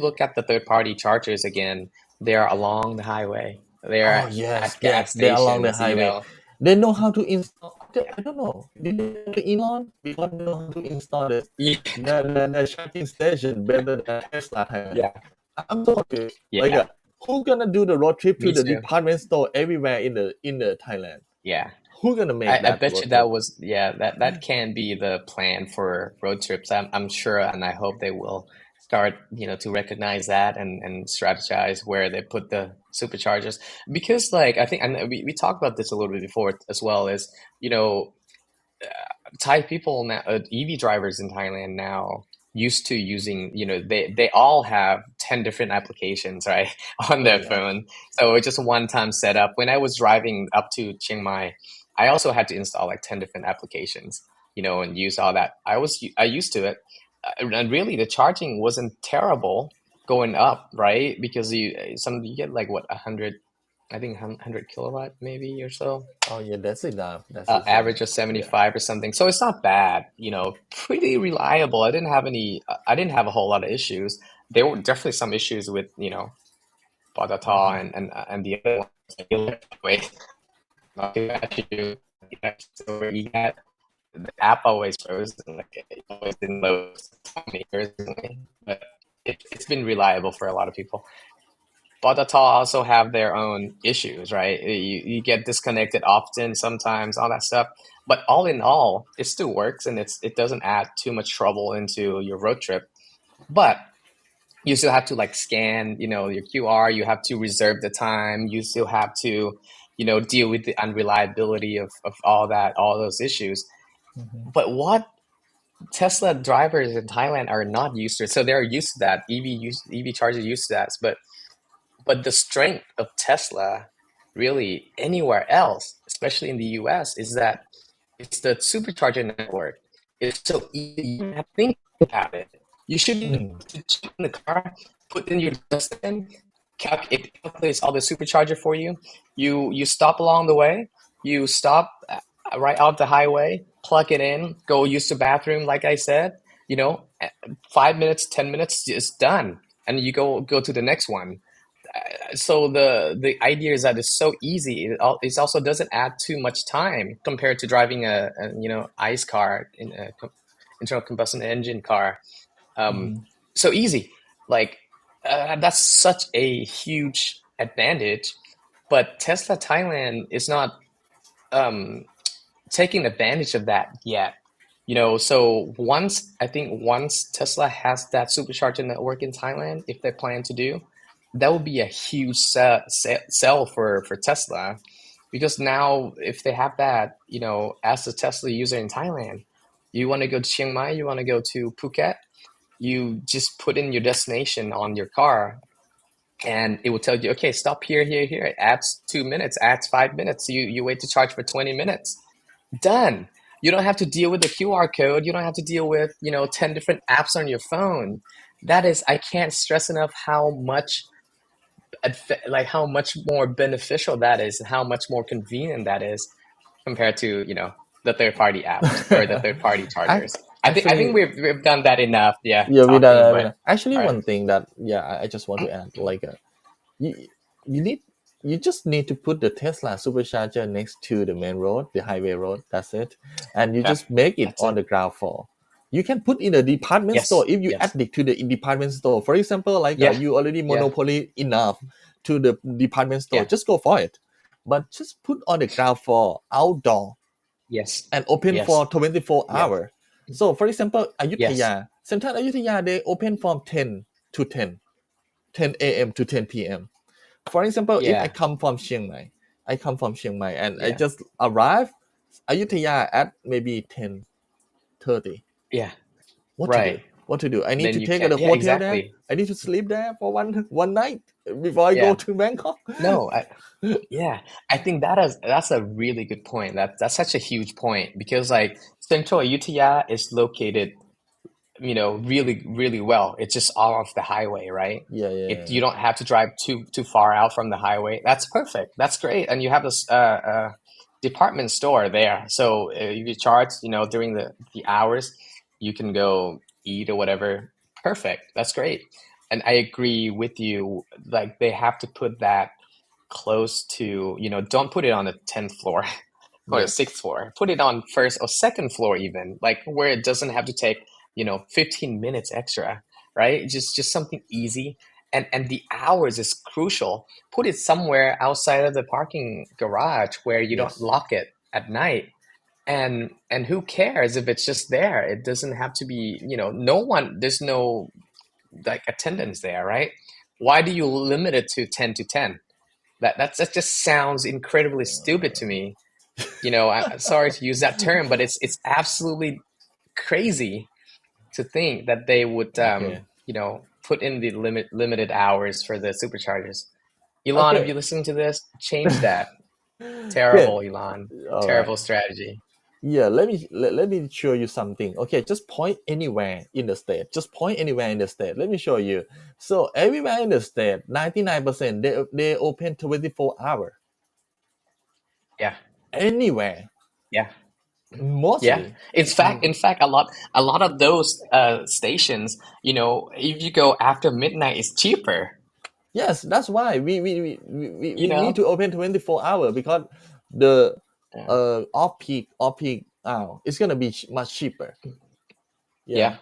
look at the third-party chargers again, they are along the highway. They're at gas they're along the stations, highway. They know how to install. I don't know. Did they know to Elon because they know how to install the charging station better than Tesla Thailand. Yeah. I'm so confused. Yeah. Like, who's gonna do the road trip to Me the too. department store everywhere in the Thailand? Yeah. Who's gonna make I that? bet road you that trip? was that can be the plan for road trips. I'm sure, and I hope they will start to recognize that and strategize where they put the superchargers, because like I think, and we talked about this a little bit before as well, is Thai people now, EV drivers in Thailand now used to using, they all have 10 different applications, right, on their phone. So it's just one time setup. When I was driving up to Chiang Mai, I also had to install like 10 different applications, and use all that. I used to it. And really the charging wasn't terrible going up, right? Because you get like what, 100, I think 100 kilowatt maybe or so. Oh yeah, that's enough. That's Average of 75 or something. So it's not bad, pretty reliable. I didn't have a whole lot of issues. There were definitely some issues with, Bogota and the other ones. Like Electric, not too bad. The app always froze, and like it always didn't load recently. But it's been reliable for a lot of people. Bogota also have their own issues, right? You get disconnected often, sometimes, all that stuff. But all in all, it still works, and it doesn't add too much trouble into your road trip. But you still have to like scan, your QR. You have to reserve the time. You still have to, deal with the unreliability of all those issues. But what Tesla drivers in Thailand are not used to it. So they're used to that. EV chargers used to that. But the strength of Tesla, really anywhere else, especially in the US, is that it's the supercharger network. It's so easy. You don't have to think about it. You should jump in the car, put in your destination, it calculates all the supercharger for you. You stop along the way. You stop right out the highway, plug it in, go use the bathroom, like I said. 5 minutes, 10 minutes, it's done, and you go to the next one. So the idea is that it's so easy. It also doesn't add too much time compared to driving a ICE car, in a internal combustion engine car. So easy. Like that's such a huge advantage. But Tesla Thailand is not taking advantage of that yet. So once Tesla has that supercharger network in Thailand, if they plan to do, that would be a huge sell for Tesla, because now if they have that, as a Tesla user in Thailand, you want to go to Chiang Mai, you want to go to Phuket, you just put in your destination on your car, and it will tell you, okay, stop here, here, here. It adds 2 minutes, adds 5 minutes. You wait to charge for 20 minutes. Done. You don't have to deal with the QR code. You don't have to deal with, 10 different apps on your phone. That is, I can't stress enough how much, how much more beneficial that is, and how much more convenient that is compared to, the third party apps or the third party chargers. I think Actually, we've done that enough. Yeah, yeah, we talking, done. but Actually, all right. one thing that I just want to add, you you need you just need to put the Tesla supercharger next to the main road, the highway road. That's it, and you Yeah, just make it that's on it. the ground floor. You can put in a department store Yes, if you yes, add it to the department store. For example, yeah, you already yeah, monopoly enough to the department store, yeah, just go for it. But just put on the ground floor, outdoor, yes, and open yes, for 24 yeah, hours. So, for example, yes, Ayutthaya, Central Ayutthaya, they open from 10 to 10, 10 a.m. to 10 p.m. For example, if yeah, I come from Chiang Mai and I yeah, just arrive Ayutthaya at maybe 10:30. yeah, What to do? right. What to do? I need Then to you take can, a yeah, hotel there. exactly. I need to sleep there for one night before I go Yeah. to Bangkok. No, yeah, I think that's a really good point. That's such a huge point, because like Central Ayutthaya is located, really, really well. It's just off the highway, right? Yeah, You yeah, don't have to drive too far out from the highway. That's perfect. That's great. And you have this department store there. So if you charge, during the hours, you can go eat or whatever. Perfect. That's great. And I agree with you. Like they have to put that close to, don't put it on the 10th floor or the yeah. sixth floor. Put it on first or second floor even, like where it doesn't have to take, 15 minutes extra, right? Just something easy. And the hours is crucial. Put it somewhere outside of the parking garage where you don't Yes. lock it at night. And who cares if it's just there? It doesn't have to be, no one, there's no like attendance there, right? Why do you limit it to 10 to 10? That just sounds incredibly stupid to me. I'm sorry to use that term, but it's absolutely crazy to think that they would Okay. put in the limited hours for the superchargers. Elon, if Okay. you listen to this, change that. Okay. Terrible, Elon. All right. Terrible strategy. Yeah, let me show you something. Okay, just point anywhere in the state. Just point anywhere in the state. Let me show you. So everywhere in the state, 99% they open 24 hours. Yeah, Anywhere, yeah, yeah. mostly. In fact, a lot of those stations, if you go after midnight, it's cheaper. Yes, that's why we You need know? to open 24 hours because the Yeah, off peak hour it's gonna be much cheaper. Yeah. yeah,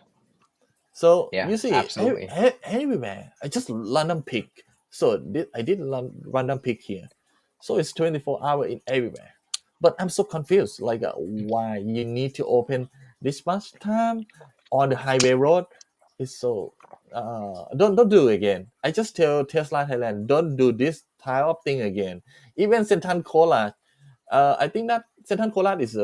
So yeah. you see, Absolutely. everywhere, I just random pick. So I did random pick here. So it's 24 hours in everywhere. But I'm so confused, why you need to open this much time on the highway road? It's so don't do it again. I just tell Tesla Thailand, don't do this type of thing again. Even Sentan Kola, I think that Sentan Kola is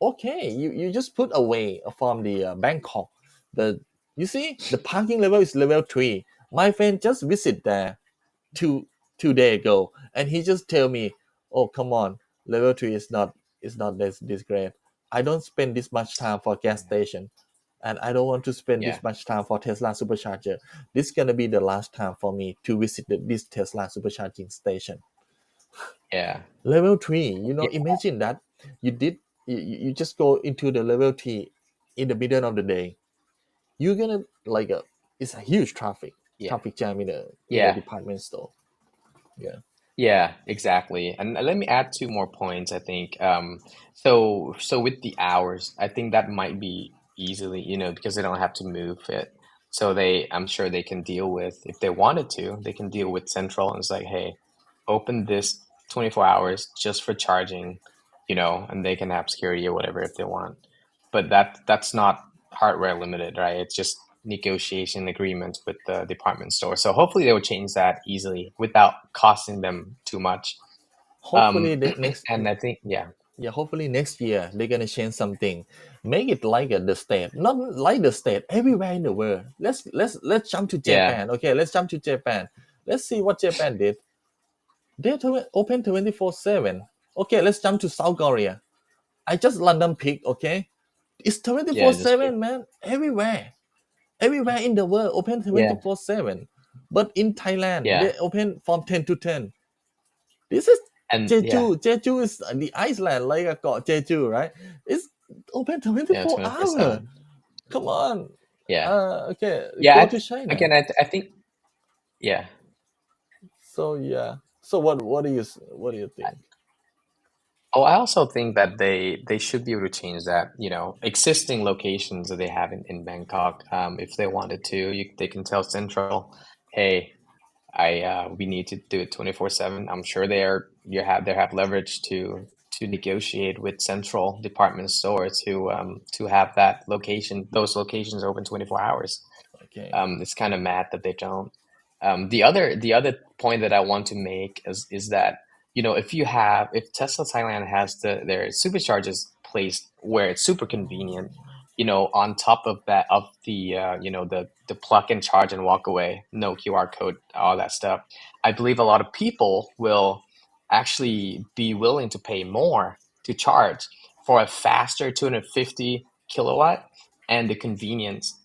okay, you just put away from the Bangkok. The you see the parking level is level 3. My friend just visit there two 2 days ago, and he just tell me, "Oh, come on, level 3 is not this great. I don't spend this much time for gas station, and I don't want to spend Yeah, this much time for Tesla supercharger. This is gonna be the last time for me to visit this Tesla supercharging station." yeah, Level 3, yeah, imagine that you did you just go into the level 3 in the middle of the day. You're gonna it's a huge yeah, traffic jam in the yeah. department store. Yeah. Yeah, exactly. And let me add two more points, I think. So with the hours, I think that might be easily, because they don't have to move it. So I'm sure they can deal with, if they wanted to, they can deal with Central and it's like, hey, open this 24 hours just for charging, and they can have security or whatever if they want. But that's not hardware limited, right? It's just negotiation agreements with the department store. So hopefully they will change that easily without costing them too much. Hopefully the next And I think hopefully next year they're gonna change something, make it like the state, not like the state everywhere in the world. Let's jump to yeah Japan. Okay, let's jump to Japan. Let's see what Japan did. They're open 24/7. Okay, let's jump to South Korea. I just London pick. Okay, it's yeah just 24/7, man. Everywhere in the world open yeah 24/7. But in Thailand, yeah they open from 10 to 10. This is and Jeju. Jeju is the Iceland, like a got Jeju, right? It's open yeah 24 hours. 24/7 Come on. yeah Okay, yeah go to China. again I think yeah. So yeah. So what do you think? Oh, I also think that they should be able to change that, existing locations that they have in Bangkok. If they wanted to, they can tell Central, hey, we need to do it 24/7. I'm sure they have leverage to negotiate with Central department store to have those locations open 24 hours. Okay. It's kind of mad that they don't. The other point that I want to make is that if Tesla Thailand has their superchargers placed where it's super convenient, on top of that of the plug and charge and walk away, no QR code, all that stuff. I believe a lot of people will actually be willing to pay more to charge for a faster 250 kilowatt and the convenience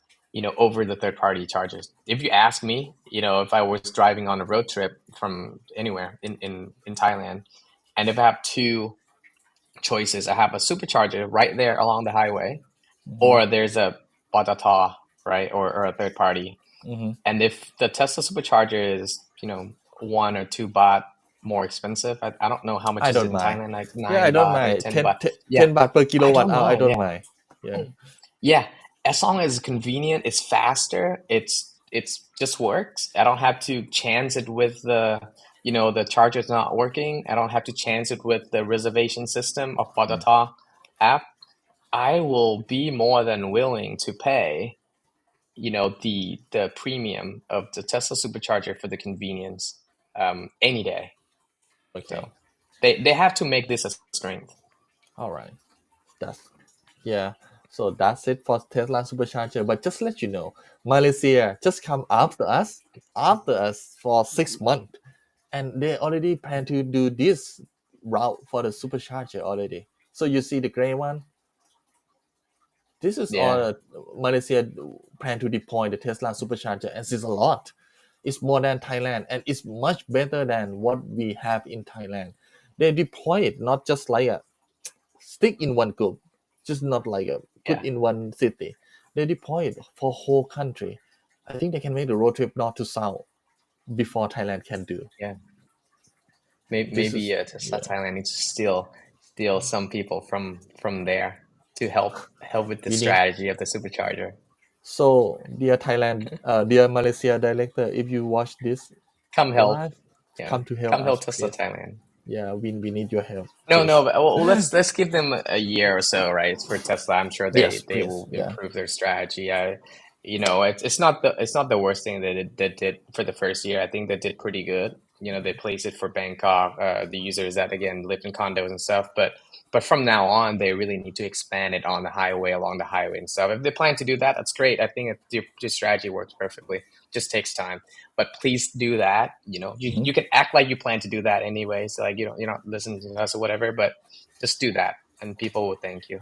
over the third party chargers. If you ask me, if I was driving on a road trip from anywhere in Thailand, and if I have two choices, I have a supercharger right there along the highway, or there's a Batata, right, or a third party. Mm-hmm. And if the Tesla supercharger is, 1 or 2 baht more expensive, I don't know how much I is it don't in mind. Thailand, like Yeah, I nine don't baht or mind. 10 10, baht. Yeah, 10 baht per I kilowatt don't hour. I mind. don't Yeah. mind. Yeah. Yeah, as long as it's convenient, it's faster, it's just works. I don't have to chance it with the charger's not working. I don't have to chance it with the reservation system of Patata app. I will be more than willing to pay, the premium of the Tesla supercharger for the convenience any day. Okay. So they have to make this a strength. All right. Yeah. So that's it for Tesla supercharger. But just let you know, Malaysia just come after us for 6 months, and they already plan to do this route for the supercharger already. So you see the gray one. This is all Yeah, Malaysia plan to deploy the Tesla supercharger, and it's a lot. It's more than Thailand, and it's much better than what we have in Thailand. They deploy it not just like a stick in one group, just not like a put yeah, in one city. They deploy it for whole country. I think they can make the road trip north to south before Thailand can do. yeah. Maybe, This is Tesla yeah. Thailand needs to steal some people from there to help with the We need strategy of the supercharger. so dear Thailand, dear Malaysia director, if you watch this Come help, live, yeah. come to help Come help us, Tesla please. Thailand. Yeah, we need your help, No, please. no, but well, let's give them a year or so, right? For Tesla, I'm sure Yes, they please. will Yeah. improve their strategy. It's not the worst thing that did for the first year. I think they did pretty good. They placed it for Bangkok, the users that again lived in condos and stuff. But from now on, they really need to expand it on the highway, along the highway and stuff. If they plan to do that, that's great. I think the strategy works perfectly. Just takes time. But please do that. You can act like you plan to do that anyway. So like you're not listening to us or whatever, but just do that, and people will thank you.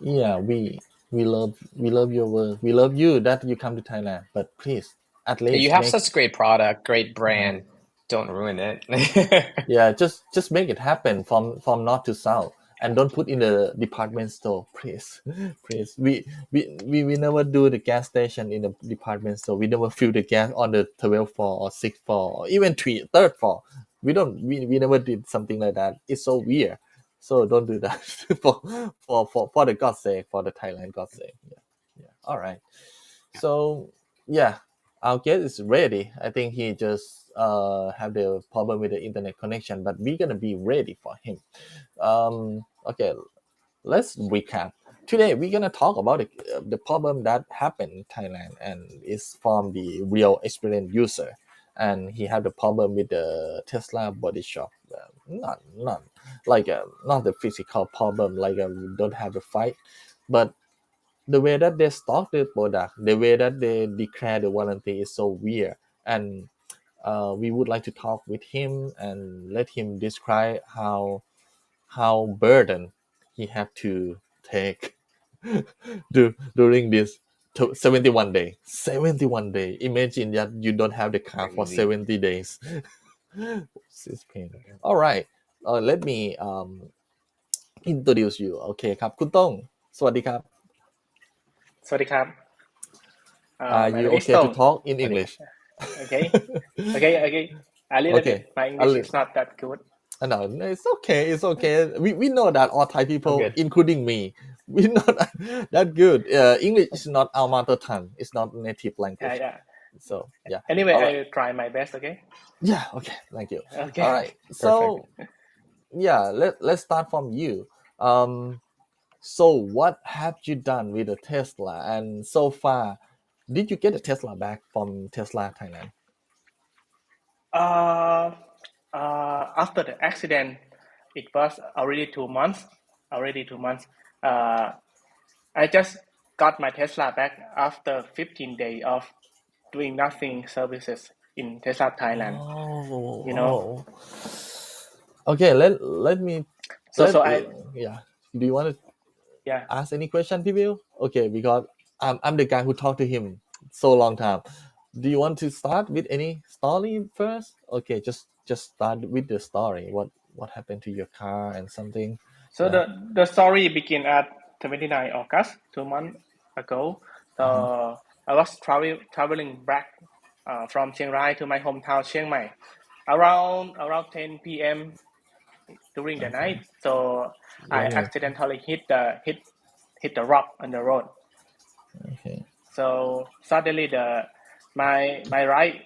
Yeah, we love your work. We love you that you come to Thailand. But please, at You least have make such great product, great brand. Don't ruin it. yeah, just make it happen from north to south, and don't put in the department store, please. Please. We never do the gas station in the department store. We never fill the gas on the 12th floor or 6th floor or even third floor. We never did something like that. It's so weird. So don't do that for the God's sake, for the Thailand God's sake. Yeah. Yeah. All right. So yeah, our guest is ready. I think he just have the problem with the internet connection, but we're gonna be ready for him. Okay, let's recap. today we're gonna talk about the problem that happened in Thailand, and it's from the real experienced user, and he had the problem with the Tesla body shop. Not like not the physical problem, like we don't have the fight, but the way that they stock the product, the way that they declare the warranty is so weird, and we would like to talk with him and let him describe how burden he had to take during this 71 day 71 day. Imagine that you don't have the car for Crazy. 70 days. It's pain. All right, let me introduce you. โอเคครับคุณต้งสวัสดีครับ สวัสดีครับ Are my you name is okay to Tong. talk in English? Okay. A little Okay. bit. My English is not that good. No, it's okay. It's okay. We know that all Thai people, Okay. including me, we know that good. English is not our mother tongue. It's not native language. Yeah. So yeah. Anyway, All right. I try my best. Okay. Yeah. Okay. Thank you. Okay. All right. So yeah, let's start from you. So what have you done with the Tesla? And so far, did you get a Tesla back from Tesla Thailand? After the accident, it was already 2 months. I just got my Tesla back after 15 days of doing nothing services in Tesla Thailand. Oh, You know. Okay, let me. So yeah. Do you want to yeah. ask any question, people? Okay, because I'm the guy who talked to him so long time. Do you want to start with any story first? Okay, just start with the story. What happened to your car and something? So the story began at 29 August, 2 months ago. So I was traveling back from Chiang Rai to my hometown Chiang Mai around 10 p.m. during the night. So I accidentally hit the rock on the road. Okay. So suddenly my right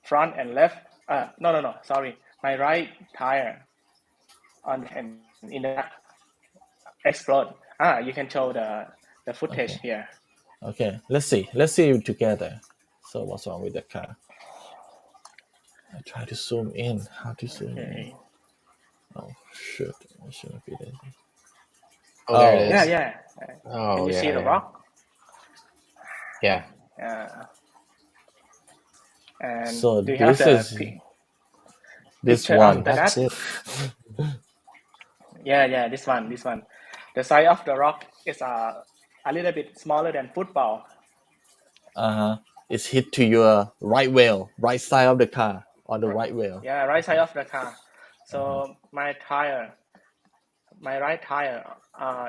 front and left sorry, my right tire and in the back explode. You can show the footage here. Okay, let's see together. So what's wrong with the car? I try to zoom in. How to zoom in? Oh shoot! I shouldn't be there. Oh, there it is. Yeah. Oh, Can you see the rock? Yeah. And So do you have this picture one. after That's that? it. Yeah, this one. The size of the rock is a little bit smaller than football. It's hit to your right wheel, right side of the car, on the right wheel. Yeah, right side of the car. So my right tire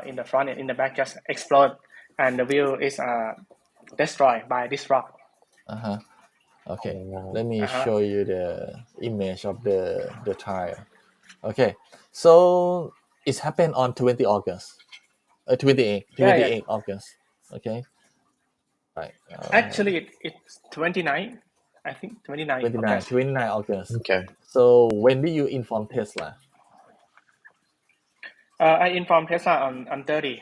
in the front and in the back just explode, and the wheel is destroyed by this rock. Okay, let me show you the image of the tire. Okay, so it happened on 28 August. Okay, right. Actually, it's 29. I think 29 August. Okay. So when did you inform Tesla? I informed Tesla on 30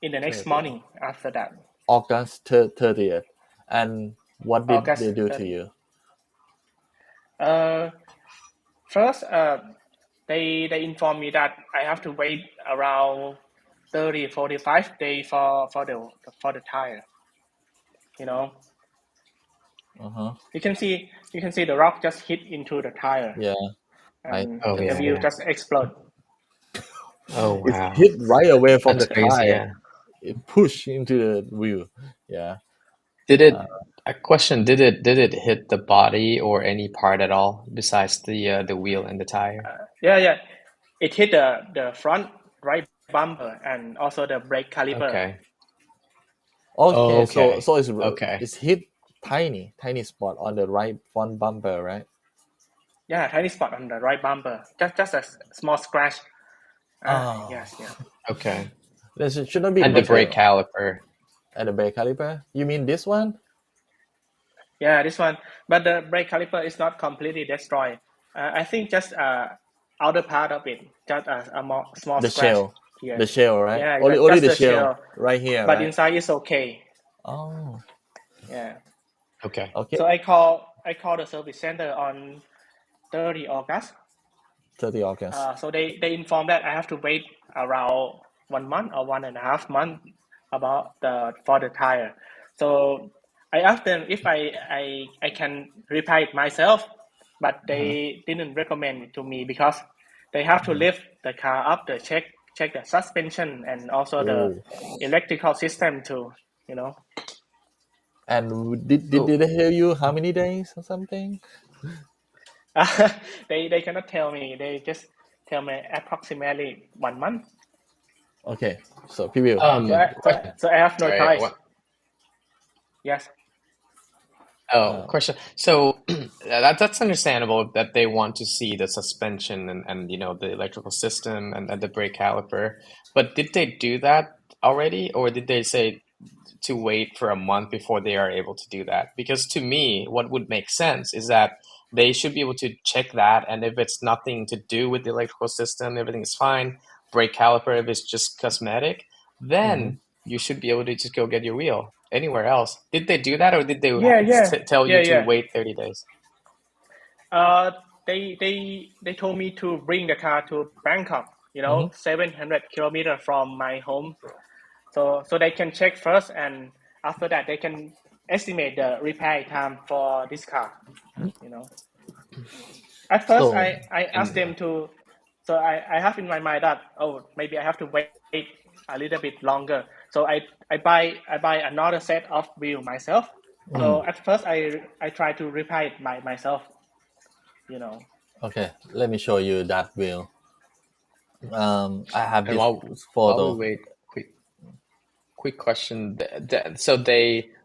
in the next morning after that. August 30th. And what did August they do 30th. to you? First, they informed me that I have to wait around 30-45 days for the tire. You know. You can see the rock just hit into the tire. Yeah. And the wheel just explode. Oh wow! It hit right away from That's the crazy, tire. It pushed into the wheel. Yeah. Did it? A question: Did it hit the body or any part at all besides the wheel and the tire? Yeah. It hit the front right bumper and also the brake caliper. Okay. Okay. So it's hit tiny spot on the right front bumper, right? Yeah, tiny spot on the right bumper. Just a small scratch. Yes. Okay. There shouldn't be. And the brake caliper. And the brake caliper? You mean this one? Yeah, this one. But the brake caliper is not completely destroyed. I think just outer part of it, just a small the scratch. shell. here. The shell, right? Yeah, Only just the the shell shell, right here, but right? inside is okay. Oh, Yeah. Okay. okay. So I call the service center on 30 August. 30 August. So they inform that I have to wait around 1 month or 1.5 months for the tire. So I asked them if I can repair it myself, but they didn't recommend it to me because they have to lift the car up, check the suspension and also the electrical system too, you know. And did they tell you how many days or something? They cannot tell me. They just tell me approximately 1 month. Okay, so people. So I have no Sorry, choice. what? Yes. Question. So that's understandable that they want to see the suspension and the electrical system and the brake caliper. But did they do that already, or did they say to wait for a month before they are able to do that? Because to me, what would make sense is that they should be able to check that, and if it's nothing to do with the electrical system, everything is fine, brake caliper, if it's just cosmetic, then you should be able to just go get your wheel anywhere else. Did they do that, or did they tell you to wait 30 days? They told me to bring the car to Bangkok, 700 kilometers from my home. So they can check first, and after that they can estimate the repair time for this car, At first, So- I asked them to, so I have in my mind that, maybe I have to wait a little bit longer. So I buy another set of wheel myself. So at first I try to repair it myself, Okay, let me show you that wheel. I have And this while photo. we wait, quick question. So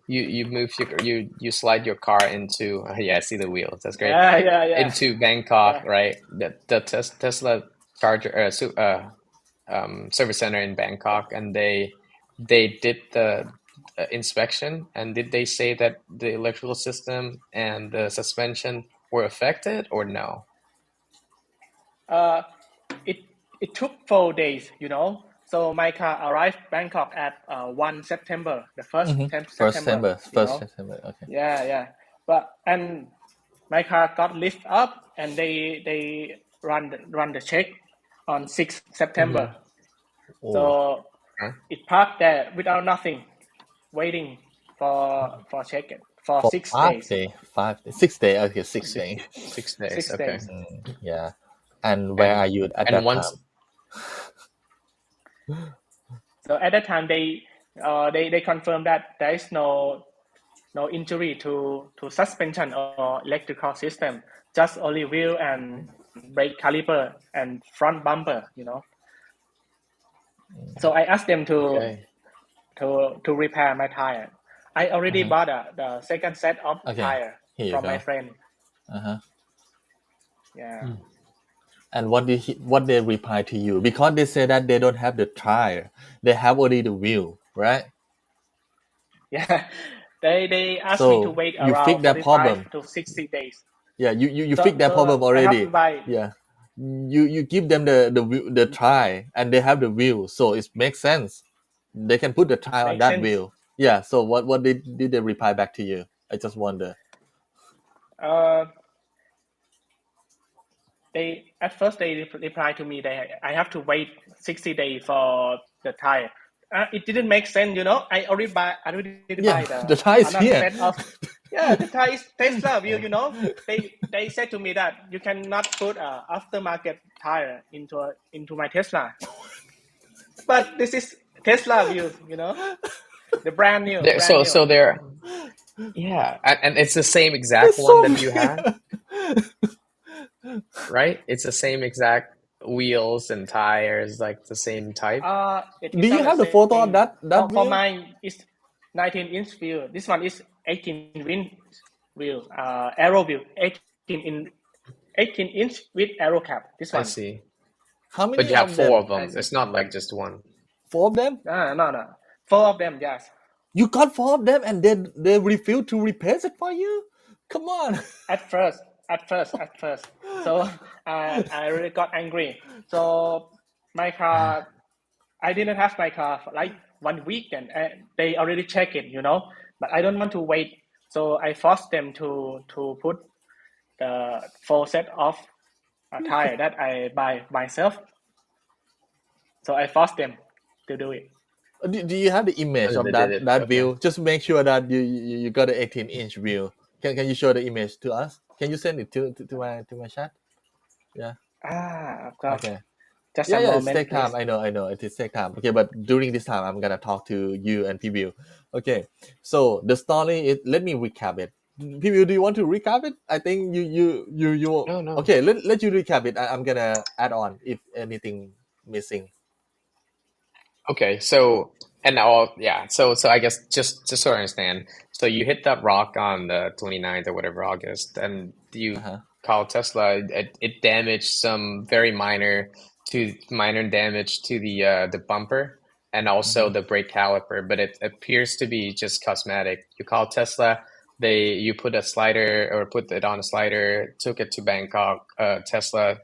you move you slide your car into I see the wheels. That's great. Yeah. Into Bangkok, right? The Tesla charger service center in Bangkok, and they did the inspection. And did they say that the electrical system and the suspension were affected, or no? It took 4 days, So my car arrived Bangkok at 1 September, the first September. First September. Okay. Yeah. And my car got lift up, and they run the check on 6 September. So it parked there without nothing, waiting for check it for 6 days. 6 days. Okay, 6 days. 6 days. 6 Okay. days. Yeah. And where are you at that time? So at that time, they confirmed that there is no injury to suspension or electrical system, just only wheel and brake caliper and front bumper, So I asked them to repair my tire. I already bought the second set of tire from my friend. Yeah. And what they reply to you? Because they say that they don't have the tire, they have only the wheel, right? Yeah. They asked So me to wait you fix around that 45 problem. to 60 days. Yeah, you fix that problem already. I have to buy. Yeah, you give them the tire, and they have the wheel, so it makes sense. They can put the tire on Makes that sense. wheel. Yeah. So what did they reply back to you? I just wonder. They at first they replied to me that I have to wait 60 days for the tire. It didn't make sense, I already buy the tire is another here. set of the tire is Tesla wheel, They said to me that you cannot put a aftermarket tire into my Tesla. But this is Tesla wheels, the brand new. So they're and it's the same exact one that you have, right? It's the same exact wheels and tires, like the same type. Do you have the photo of that for wheel? mine is 19-inch wheel. This one is 18-inch wheel, aero wheel, 18-inch with aero cap. This one. I see. How many? But you have 4 of them. I see. It's not like just one. 4 of them? No. 4 of them, yes. You got 4 of them, and then they refuse to repair it for you? Come on. At first. So I really got angry. So my car I didn't have my car for like 1 week, and they already check it, but I don't want to wait, so I forced them to put the full set of tire that I buy myself. So I forced them to do it. Do you have the image And of they that did it. that Okay. wheel? Just make sure that you got an 18-inch wheel. Can you show the image to us? Can you send it to my chat? Yeah. Of course. Okay. Just Yeah, a it's moment, take time. please. I know. It is take time. Okay, but during this time, I'm gonna talk to you and Pibu. Okay, so the story is. Let me recap it. Pibu, do you want to recap it? I think you. No. Okay, let you recap it. I'm gonna add on if anything missing. Okay, so and so I guess just so I understand, so you hit that rock on the 29th or whatever August, and you call Tesla. It damaged some very minor damage to the bumper and also the brake caliper, but it appears to be just cosmetic. You call Tesla. You put a slider or put it on a slider, took it to Bangkok Tesla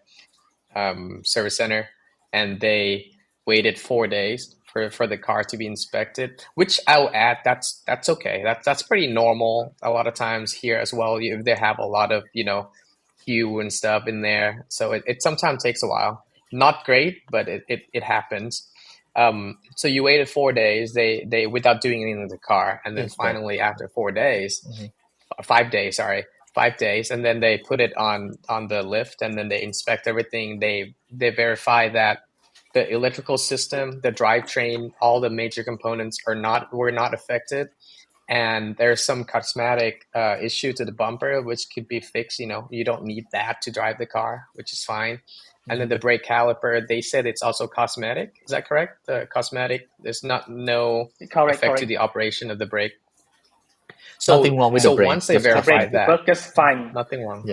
service center, and they waited 4 days for the car to be inspected, which I'll add that's okay. That's pretty normal a lot of times here as well. They have a lot of hue and stuff in there, so it sometimes takes a while. Not great, but it happens. So you waited 4 days, they without doing anything to the car, and then finally after 4 days, 5 days, sorry, 5 days, and then they put it on the lift, and then they inspect everything. They verify that the electrical system, the drivetrain, all the major components were not affected, and there's some cosmetic issue to the bumper which could be fixed. You don't need that to drive the car, which is fine. And then the brake caliper, they said it's also cosmetic. Is that correct? The cosmetic, there's no effect to the operation of the brake. So, nothing wrong with the brake. Once they verified that, work just fine. Nothing wrong.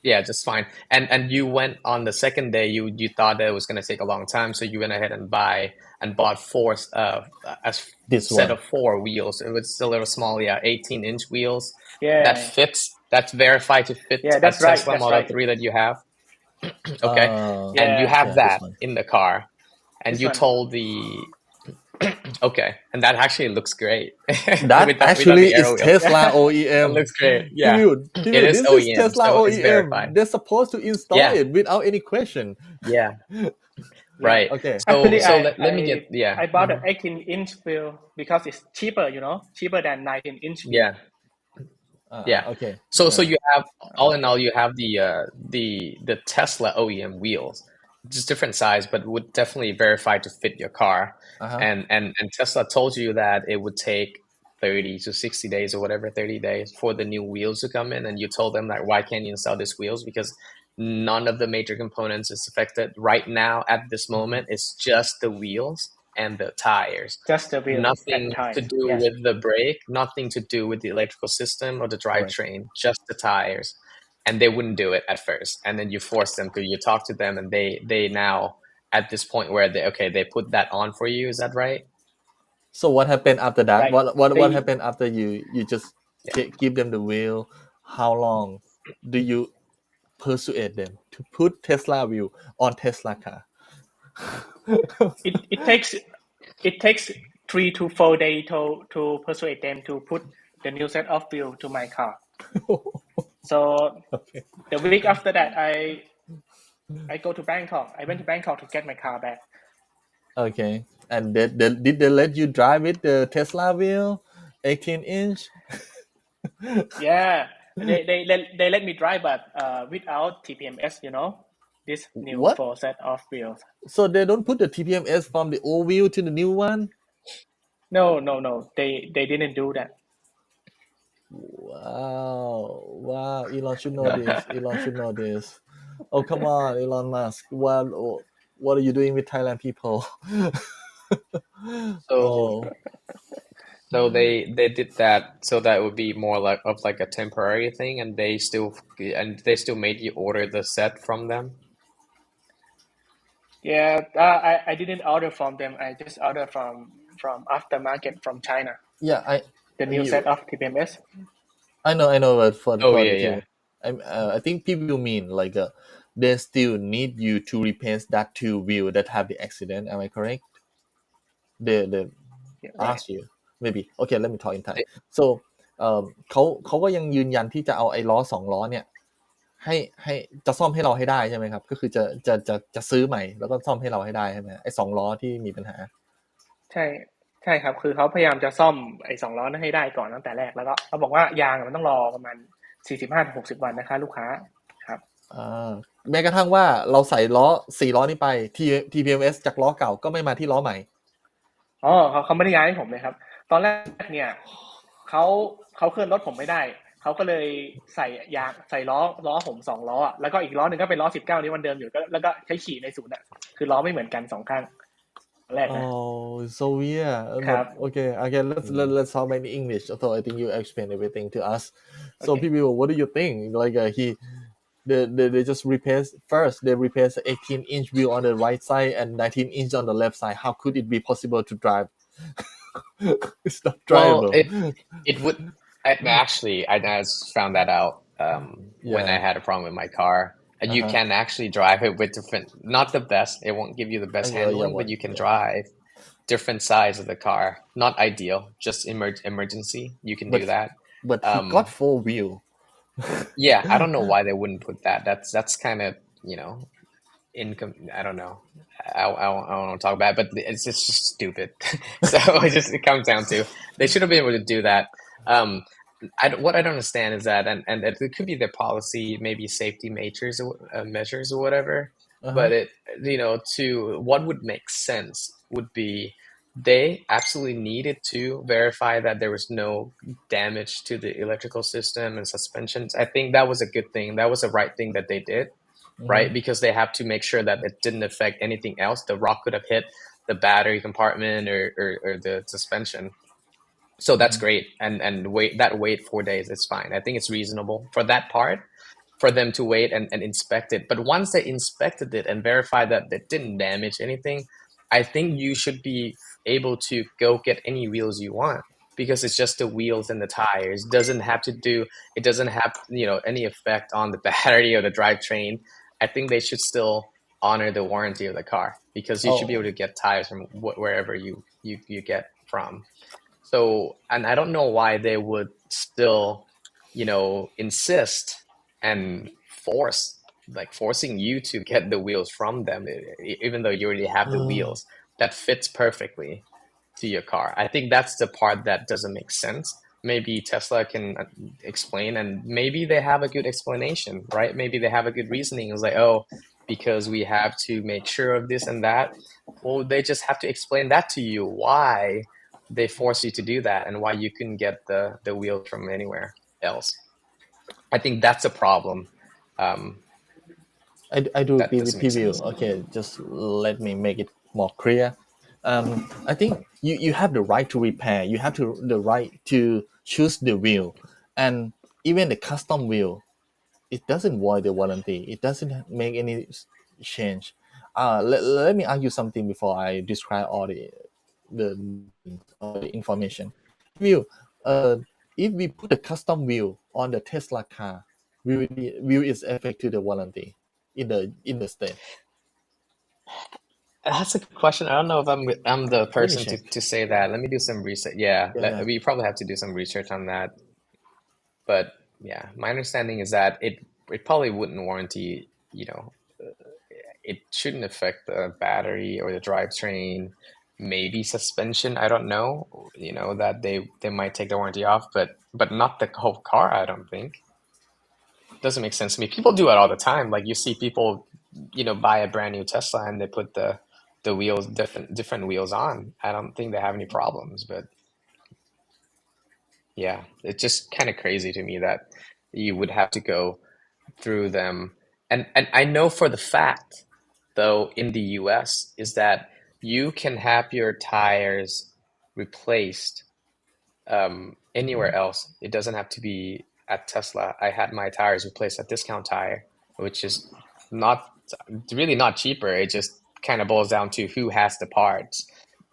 Yeah, just fine. And you went on the second day. You thought that it was going to take a long time, so you went ahead and bought a set of 4 wheels. It was a little small, 18-inch wheels. Yeah, that fits. That's verified to fit a that's right, Tesla that's Model right. 3 that you have. Okay, and you have that in the car, and This you one. told the. Okay, and that actually looks great. that actually is Tesla OEM. That looks great. Yeah, Dude, it is this OEM, is Tesla so OEM. it's verified. They're supposed to install it without any question. Yeah. Right. Okay. Actually, let me get I bought an 18-inch wheel because it's cheaper, cheaper than 19-inch wheel. Okay. So you have, all in all, you have the Tesla OEM wheels, just different size, but would definitely verify to fit your car. And Tesla told you that it would take 30 to 60 days or whatever, 30 days for the new wheels to come in. And you told them that, why can't you install these wheels? Because none of the major components is affected right now at this moment. It's just the wheels and the tires. Just the wheels. Nothing to do with the brake, nothing to do with the electrical system or the drivetrain, just the tires. And they wouldn't do it at first. And then you force them to, you talk to them, and they now at this point where they put that on for you. Is that right? So what happened after that? Right. What happened after you just give them the wheel? How long do you persuade them to put Tesla wheel on Tesla car? it takes 3 to 4 days to persuade them to put the new set of wheel to my car. So the week after that, I go to Bangkok. I went to Bangkok to get my car back. Okay. And did they let you drive it, the Tesla wheel, 18-inch? Yeah, they let me drive, but without TPMS, this new full set of wheels. So they don't put the TPMS from the old wheel to the new one? No. They didn't do that. Wow. Elon should know this. Oh, come on, Elon Musk. What are you doing with Thailand people? So they did that so that it would be more like a temporary thing, and they still made you order the set from them. Yeah, I didn't order from them. I just ordered from aftermarket from China. Yeah, the new set of TPMS. I know, but for yeah. I think people mean like they still need you to replace that 2 wheel that have the accident. Am I correct? they right. ask you maybe okay let me talk in Thai so เขาก็ยังยืนยันที่จะเอาไอ้ล้อ2ล้อเนี่ยให้จะซ่อมให้เราให้ได้ใช่ไหมครับก็คือจะซื้อใหม่แล้วก็ซ่อมให้เราให้ได้ใช่ไหมไอ้2ล้อที่มีปัญหาใช่ครับคือเขาพยายามจะซ่อมไอ้2ล้อนั้นให้ได้ก่อนตั้งแต่แรกแล้วก็เขาบอกว่ายางมันต้องรอประมาณ 45-60 วันนะคะลูกค้าครับแม้กระทั่งว่าเราใส่ล้อ4ล้อนี้ไป TPMS จากล้อเก่าก็ไม่มาที่ล้อใหม่เขาไม่ได้ย้ายให้ผมเลยครับตอนแรกเนี่ยเขาเคลื่อนรถผมไม่ได้เขาก็เลยใส่ยางใส่ล้อผม2ล้อแล้วก็อีกล้อนึงก็เป็นล้อ19นี้วันเดิมอยู่ก็แล้วก็ใช้ขี่ในศูนย์คือล้อไม่เหมือนกัน2ข้างแรกนะ so weird ครับ okay let's talk in English so I think you explain everything to us so people what do you think like they just they replace 18-inch wheel on the right side and 19-inch on the left side how could it be possible to drive it's not drivable well it would I just found that out when I had a problem with my car and you can actually drive it with different not the best it won't give you the best handling but you can drive different sides of the car not ideal just emergency you can do that but he got 4-wheel yeah I don't know why they wouldn't put that that's kind of I don't know I don't want to talk about it, but it's just stupid so it comes down to they should have been able to do that what I don't understand is that and it could be their policy maybe safety measures or whatever but it to what would make sense would be they absolutely needed to verify that there was no damage to the electrical system and suspensions. I think that was a good thing. That was the right thing that they did, right? Because they have to make sure that it didn't affect anything else. The rock could have hit the battery compartment or the suspension. So that's great. And wait 4 days is fine. I think it's reasonable for that part for them to wait and inspect it. But once they inspected it and verified that it didn't damage anything, I think you should be able to go get any wheels you want because it's just the wheels and the tires. It doesn't have any effect on the battery or the drivetrain. I think they should still honor the warranty of the car because you should be able to get tires from wherever you get from. So, and I don't know why they would still, insist and forcing you to get the wheels from them, even though you already have the wheels that fits perfectly to your car. I think that's the part that doesn't make sense. Maybe Tesla can explain and maybe they have a good explanation, right? Maybe they have a good reasoning. It's like, because we have to make sure of this and that. Well, they just have to explain that to you, why they force you to do that and why you couldn't get the wheel from anywhere else. I think that's a problem. I do agree with you. Okay, just let me make it more clear. I think you have the right to repair. You have the right to choose the wheel, and even the custom wheel, it doesn't void the warranty. It doesn't make any change. Let me ask you something before I describe all the information. If we put a custom wheel on the Tesla car, will it affect to the warranty in the state? That's a good question. I don't know if I'm the person to say that. Let me do some research. Yeah. We probably have to do some research on that. But yeah, my understanding is that it probably wouldn't warranty, it shouldn't affect the battery or the drivetrain, maybe suspension. I don't know, that they might take the warranty off, but not the whole car, I don't think. It doesn't make sense to me. People do it all the time. Like you see people, buy a brand new Tesla and they put the wheels, different wheels on. I don't think they have any problems, but yeah, it's just kind of crazy to me that you would have to go through them. And I know for the fact, though, in the US is that you can have your tires replaced anywhere else. It doesn't have to be at Tesla. I had my tires replaced at Discount Tire, which is really not cheaper. It just kind of boils down to who has the parts.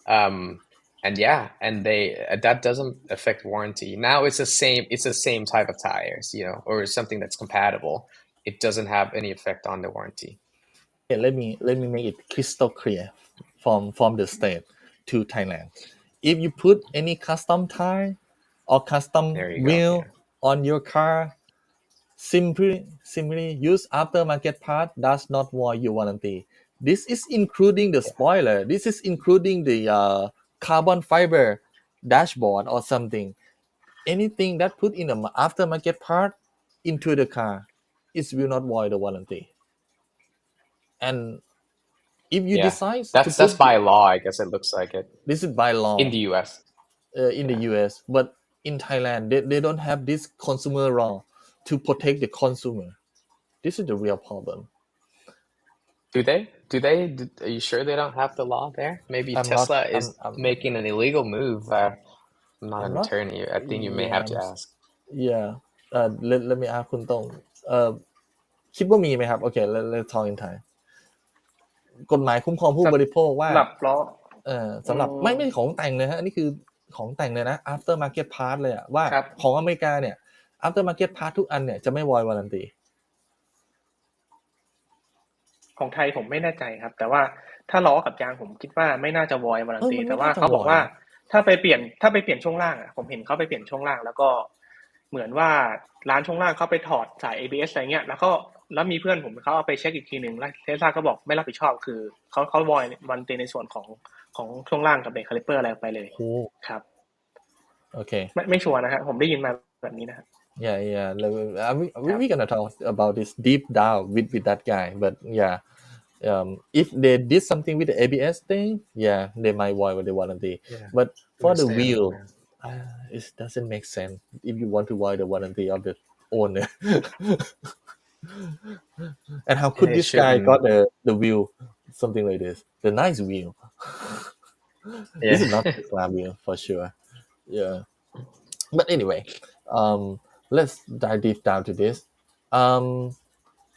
And that doesn't affect warranty. Now it's the same type of tires, or something that's compatible. It doesn't have any effect on the warranty. Okay, let me make it crystal clear from the state. to Thailand. If you put any custom tire or custom There you go. wheel on your car, simply use aftermarket part does not void your warranty. This is including the spoiler. This is including the carbon fiber dashboard or something. Anything that put in the aftermarket part into the car, it will not void the warranty. And if you decide that's by law, I guess it looks like it. This is by law in the US. In the US, but in Thailand they don't have this consumer law to protect the consumer. This is the real problem. Do they? Are you sure they don't have the law there? Maybe Tesla is making an illegal move. I'm not an attorney. I think you may have to ask. Yeah. Let me ask คุณตงคิดว่ามีไหมครับ Okay, let's talk in Thai กฎหมายคุ้มครองผู้บริโภคว่าสำหรับไม่ของแต่งเลยฮะอันนี้คือของแต่งเลยนะ after market part เลยอะว่าของอเมริกาเนี่ย after market part ทุกอันเนี่ยจะไม่ void warranty ของไทยผมไม่แน่ใจครับแต่ว่าถ้าล้อกับยางผมคิดว่าไม่น่าจะ void warranty แต่ว่าเขาบอกว่าถ้าไปเปลี่ยนช่วงล่างอ่ะผมเห็นเขาไปเปลี่ยนช่วงล่างแล้วก็เหมือนว่าร้านช่วงล่างเขาไปถอดสาย ABS อะไรเงี้ยแล้วมีเพื่อนผมเขาเอาไปเช็คอีกทีนึงแล้วเทสลาก็บอกไม่รับผิดชอบคือเขา void warranty ในส่วนของช่วงล่างกับเบรกคาลิเปอร์อะไรไปเลยครับโอเคไม่ชัวร์นะฮะผมได้ยินมาแบบนี้นะครับYeah. We gonna talk about this deep down with that guy, but if they did something with the ABS thing, they might void the warranty. But for the wheel, it doesn't make sense if you want to void the warranty of the owner. And how could this guy got the wheel something like this? The nice wheel. This is not the Tesla wheel for sure. Yeah. But anyway, let's dive deep down to this.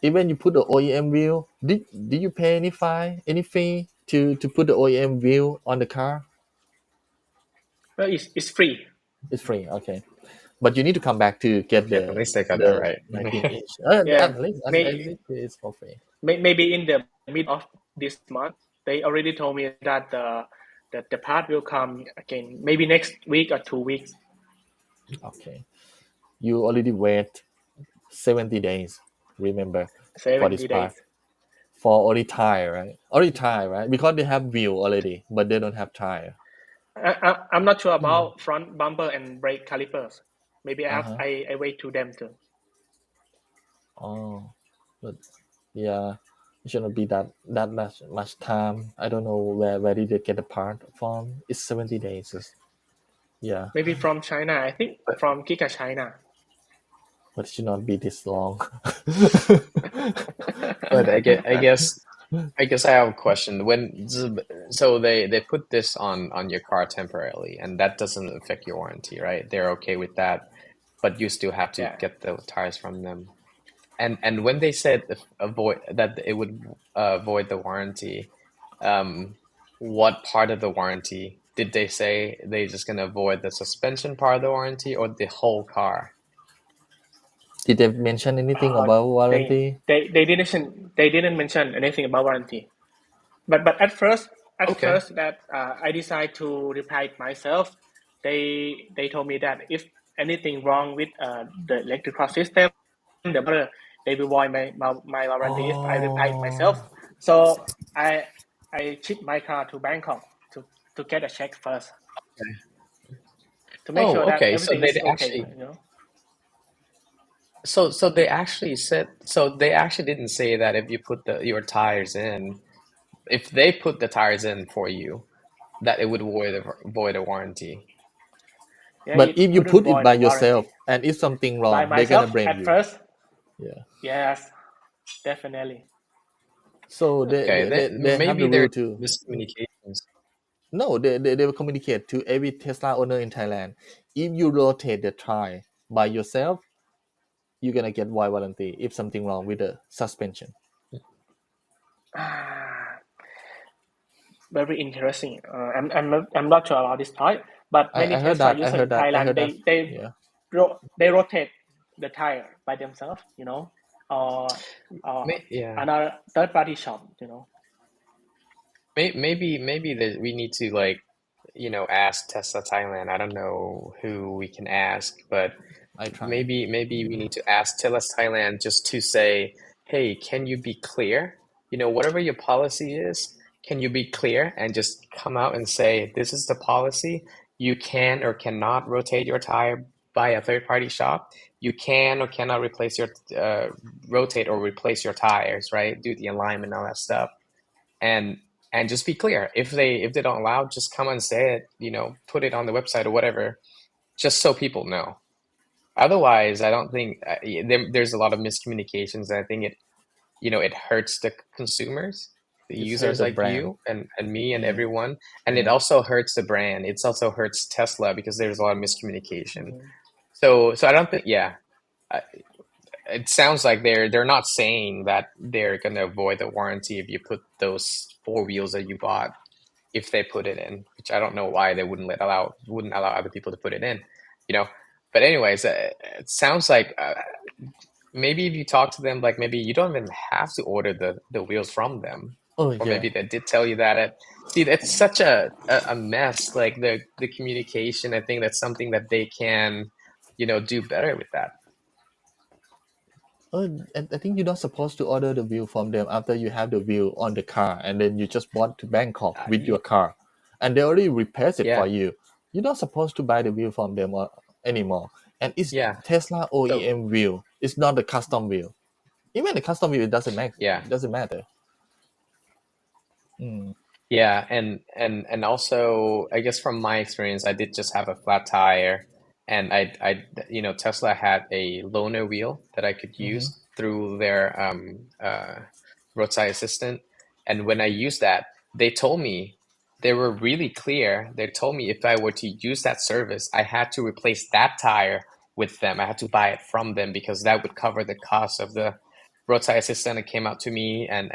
Even you put the OEM wheel, did you pay any fee to put the OEM wheel on the car? Well, it's free. It's free, okay. But you need to come back to get at least they got that right. 19-inch. At least it's for free. Maybe in the mid of this month, they already told me that the part will come again. Maybe next week or 2 weeks. Okay. You already wait 70 days, remember, 70 for this part. For only tire, right? Only tire, right? Because they have wheel already, but they don't have tire. I'm not sure about front bumper and brake calipers. Maybe I wait to them too. Oh, but it shouldn't be that much time. I don't know where did they get the part from. It's 70 days. Yeah. Maybe from China. I think from Giga China. But it should not be this long. But I guess I have a question. So they put this on your car temporarily, and that doesn't affect your warranty, right? They're okay with that, but you still have to get the tires from them. And when they said that it would void the warranty, what part of the warranty did they say? They just gonna void the suspension part of the warranty or the whole car? Did they mention anything about warranty? They didn't mention anything about warranty. But at first that I decided to reply it myself. They told me that if anything wrong with the electrical system, they will void my warranty if I reply it myself. So I shipped my car to Bangkok to get a check first. Okay. To make sure that everything is okay, you know. So they actually didn't say that if you put your tires in, if they put the tires in for you, that it would void a warranty. Yeah, but if you put it by yourself and if something wrong, they're gonna blame you. At first. Yeah. Yes, definitely. So they maybe have the rule too. Miscommunications. No, they will communicate to every Tesla owner in Thailand. If you rotate the tire by yourself, you're gonna get void warranty if something wrong with the suspension. Very interesting. I'm not sure about this part, but many Tesla users in Thailand they rotate the tire by themselves, you know, or another third party shop, you know. Maybe we need to like ask Tesla Thailand. I don't know who we can ask, but I try. maybe we need to ask Tesla Thailand just to say, hey, can you be clear? Whatever your policy is, can you be clear and just come out and say, this is the policy. You can or cannot rotate your tire by a third-party shop. You can or cannot rotate or replace your tires, right? Do the alignment and all that stuff. And just be clear. If they don't allow, just come and say it, put it on the website or whatever, just so people know. Otherwise, I don't think there's a lot of miscommunications. And I think it hurts the consumers, the It users hurts the like brand. you and me and Yeah. everyone. And it Yeah. also hurts the brand. It also hurts Tesla because there's a lot of miscommunication. So I don't think, it sounds like they're not saying that they're going to avoid the warranty if you put those 4 wheels that you bought, if they put it in, which I don't know why they wouldn't allow other people to put it in, But anyways, it sounds like maybe if you talk to them, like maybe you don't even have to order the wheels from them. Oh, Or yeah. maybe they did tell you that. See, it's such a mess, like the communication. I think that's something that they can, do better with that. I think you're not supposed to order the wheel from them after you have the wheel on the car, and then you just bought to Bangkok with your car, and they already repairs it for you. You're not supposed to buy the wheel from them anymore. And it's Tesla OEM wheel. It's not the custom wheel. Even the custom wheel, it doesn't matter. Yeah, and also, I guess from my experience, I did just have a flat tire, and I Tesla had a loaner wheel that I could use through their roadside assistant. And when I used that, they told me, they were really clear. They told me if I were to use that service, I had to replace that tire with them. I had to buy it from them because that would cover the cost of the roadside assistant. That came out to me and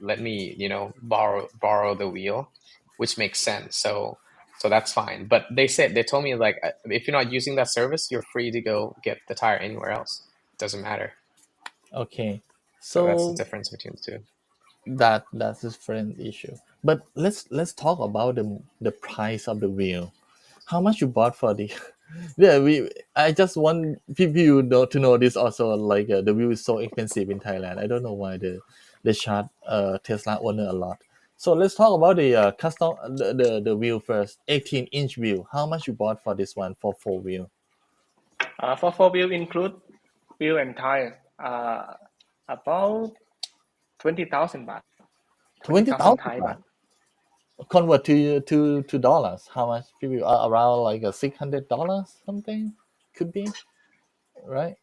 let me, borrow the wheel, which makes sense. So that's fine. But they told me, like, if you're not using that service, you're free to go get the tire anywhere else. It doesn't matter. Okay. So that's the difference between the two. That's a different issue. But let's talk about the price of the wheel. How much you bought for the I just want people to know this also, like the wheel is so expensive in Thailand. I don't know why they charge Tesla owner a lot. So let's talk about the custom the wheel first. 18-inch wheel. How much you bought for this one for 4 wheel? For 4 wheel include wheel and tire. About 20,000 baht. 20,000 Thai baht. Convert to dollars. How much? People around like $600 something could be, right?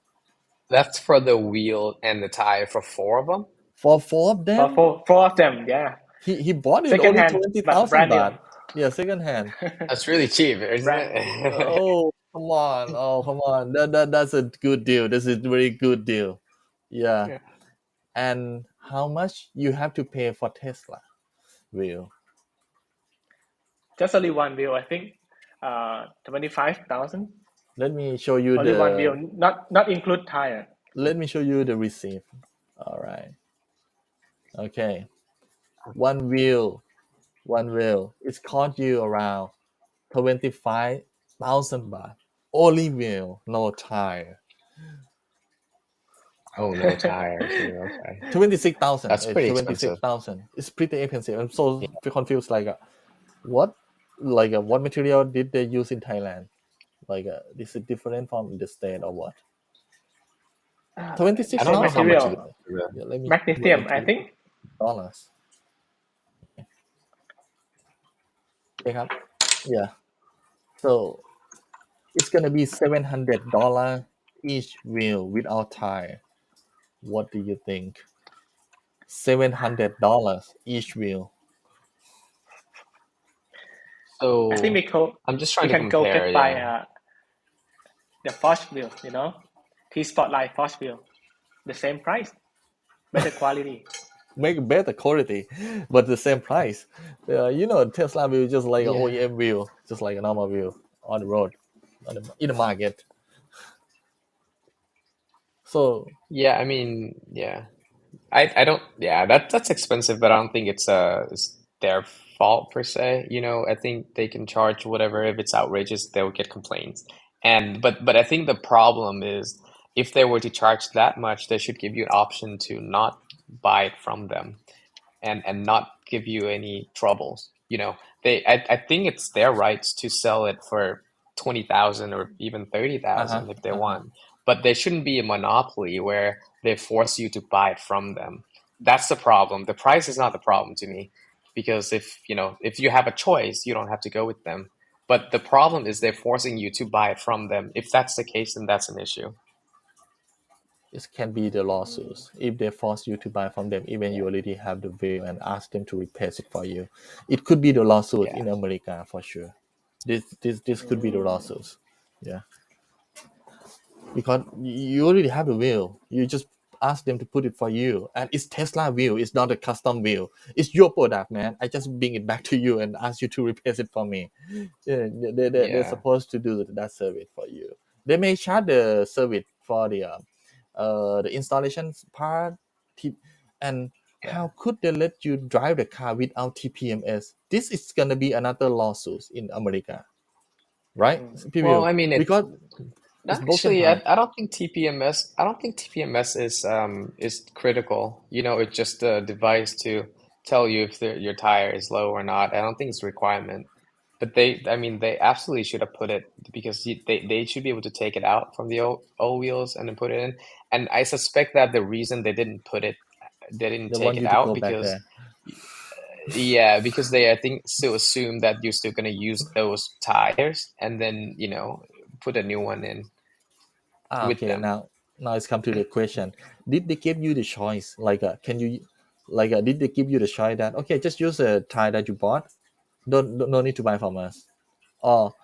That's for the wheel and the tire for 4 of them. For 4 of them. For four of them, yeah. He bought it Second only hand, 20,000 brand new. baht. Yeah, second hand. That's really cheap, isn't it? Oh, come on. Oh, come on. That's a good deal. This is a very good deal. Yeah. And how much you have to pay for Tesla wheel? Just only one wheel, I think. 25,000. Let me show you only one wheel, not include tire. Let me show you the receipt. All right. Okay. One wheel. It's cost you around 25,000 baht. Only wheel, no tire. Oh, no tires. Okay. 26,000. That's pretty expensive. 26,000. It's pretty expensive. I'm so confused. Like, what material did they use in Thailand? Like, is it different from the state or what? 26,000. I don't know how much it is. Yeah, Magnesium, I think. Dollars. Okay, yeah. So it's gonna be $700 each wheel without tire. What do you think? $700 each wheel. So I think I'm just trying to can compare. go get by the Force wheel, T-Spotlight Force wheel. The same price, better quality. Make better quality, but the same price. Tesla wheel just like an OEM wheel, just like a normal wheel on the road, in the market. So yeah, I mean, yeah, I don't. Yeah, that's expensive, but I don't think it's their fault per se. I think they can charge whatever. If it's outrageous, they'll get complaints. But I think the problem is if they were to charge that much, they should give you an option to not buy it from them and not give you any troubles. I think it's their rights to sell it for 20,000 or even 30,000 if they want, but there shouldn't be a monopoly where they force you to buy it from them. That's the problem. The price is not the problem to me, because if you have a choice, you don't have to go with them. But the problem is they're forcing you to buy it from them. If that's the case, then that's an issue. It can be the lawsuits if they force you to buy from them, even you already have the bill, and ask them to replace it for you. It could be the lawsuit in America for sure. This could be the lawsuits. Yeah, because you already have the wheel. You just ask them to put it for you, and it's Tesla wheel. It's not a custom wheel. It's your product, man. I just bring it back to you and ask you to replace it for me. Yeah, they're supposed to do that service for you. They may charge the service for the installation part, and how could they let you drive the car without TPMS? This is gonna be another lawsuit in America, right? Well, I mean, because it's actually, I don't think TPMS. I don't think TPMS is critical. It's just a device to tell you if your tire is low or not. I don't think it's a requirement. But they absolutely should have put it, because they should be able to take it out from the old wheels and then put it in. And I suspect that the reason they didn't take it out because because they, I think, still assume that you're still going to use those tires and then put a new one in with them. Now it's come to the question: did they give you the choice? Did they give you the choice that okay, just use a tire that you bought, no need to buy from us, or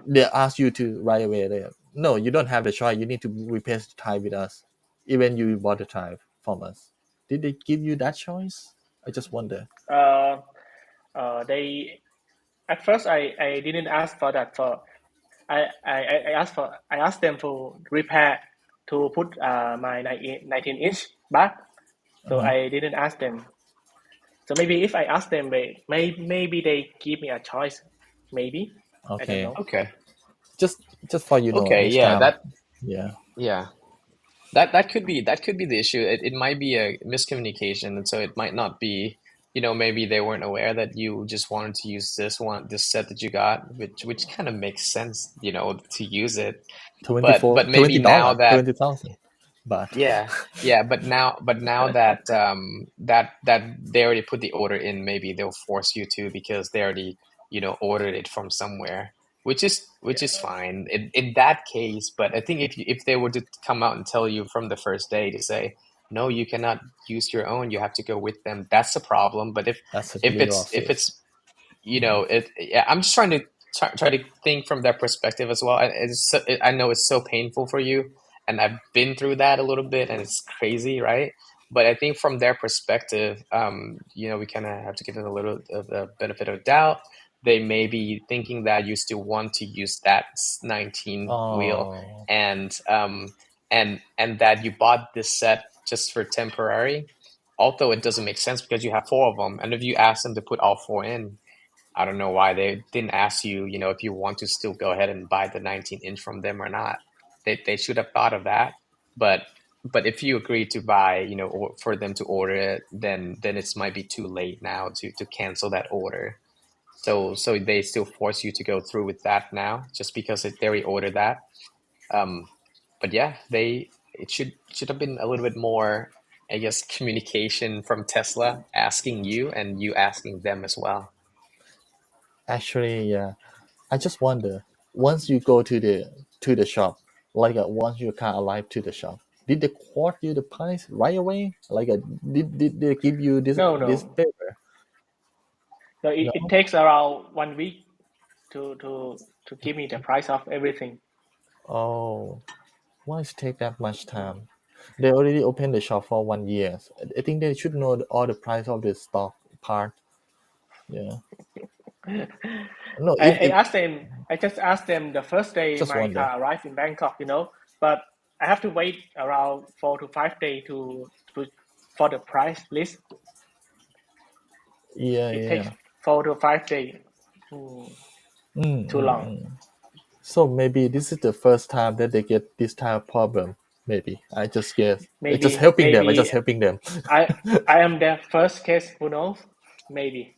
they ask you to right away? No, you don't have the choice. You need to replace the tire with us, even you bought the tire from us. Did they give you that choice? I just wonder. They at first I didn't ask for that. I asked them to repair, to put my 19-inch back. So I didn't ask them. So maybe if I ask them, maybe they give me a choice. Maybe. Okay. I don't know. Okay. Just for Okay. Yeah. Yeah. That could be the issue. It might be a miscommunication, and so it might not be. Maybe they weren't aware that you just wanted to use this set that you got, which kind of makes sense, to use it. But maybe now that 20,000. But but now that that they already put the order in, maybe they'll force you to, because they already ordered it from somewhere, which is fine in that case. But I think if they were to come out and tell you from the first day to say, no, you cannot use your own, you have to go with them, that's a problem. But if it's I'm just trying to try to think from that perspective as well. I know it's so painful for you, and I've been through that a little bit, and it's crazy, right? But I think from their perspective, we kind of have to give them a little of the benefit of doubt. They may be thinking that you still want to use that 19 wheel, and that you bought this set just for temporary. Although it doesn't make sense, because you have 4 of them, and if you ask them to put all 4 in, I don't know why they didn't ask you, if you want to still go ahead and buy the 19-inch from them or not. They should have thought of that. But if you agree to buy, or for them to order it, then it might be too late now to cancel that order. So they still force you to go through with that now, just because they already ordered that. But yeah, it should have been a little bit more, I guess, communication from Tesla asking you and you asking them as well. Actually, yeah, I just wonder, once you go to the shop, once your car arrived to the shop, did they quote you the price right away? Did they give you this this paper? So it takes around 1 week to give me the price of everything. Oh, why it take that much time? They already opened the shop for 1 year. I think they should know all the price of the stock part. Yeah. No, I just asked them the first day my car arrived in Bangkok, but I have to wait around 4 to 5 days for the price list. Yeah, 4 to 5 days. Too long. So maybe this is the first time that they get this type of problem. Maybe I just guess. It's just helping them. I just helping them. I am their first case. Who knows? Maybe.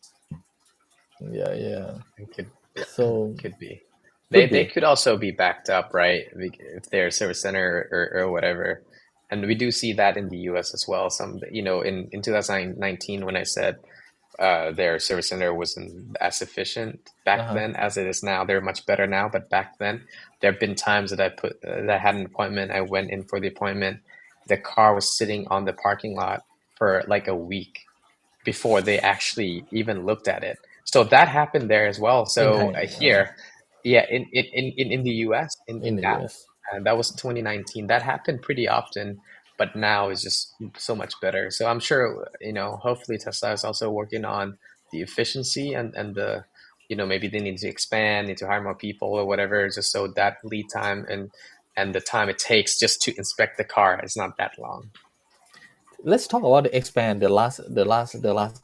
Yeah. So could be. They could also be backed up, right? If they're a service center or whatever. And we do see that in the US as well. Some, in 2019, when I said their service center wasn't as efficient back then as it is now. They're much better now, but back then there have been times that I had an appointment. I went in for the appointment. The car was sitting on the parking lot for like a week before they actually even looked at it. So that happened there as well. So here, in the US, in that, US. And that was 2019. That happened pretty often, but now is just so much better. So I'm sure, hopefully Tesla is also working on the efficiency and the, maybe they need to expand, need to hire more people or whatever, just so that lead time and the time it takes just to inspect the car is not that long. Let's talk about the expand, the last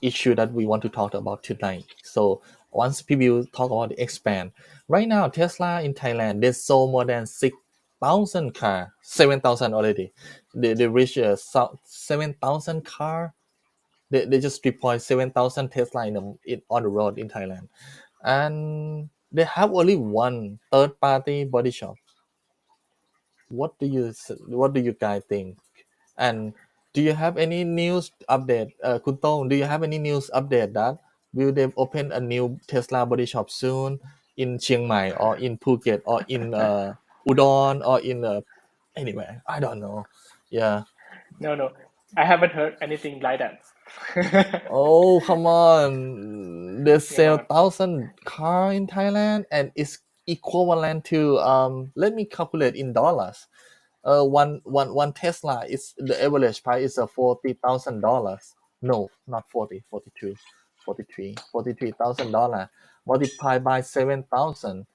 issue that we want to talk about tonight. So once people talk about the expand, right now Tesla in Thailand, they sold more than 6,000 car, 7,000 already. They reached 7,000 car. They just deployed 7,000 Tesla on the road in Thailand, and they have only one third party body shop. What do you guys think? And do you have any news update, Kun Tong? Do you have any news update that will they open a new Tesla body shop soon in Chiang Mai or in Phuket or in Udon or in anywhere? I don't know. Yeah. No. I haven't heard anything like that. Oh, come on. They sell 1,000 car in Thailand and it's equivalent to let me calculate in dollars. One Tesla is the average price is $40,000. No, not 40, 43,000 multiplied by 7,000.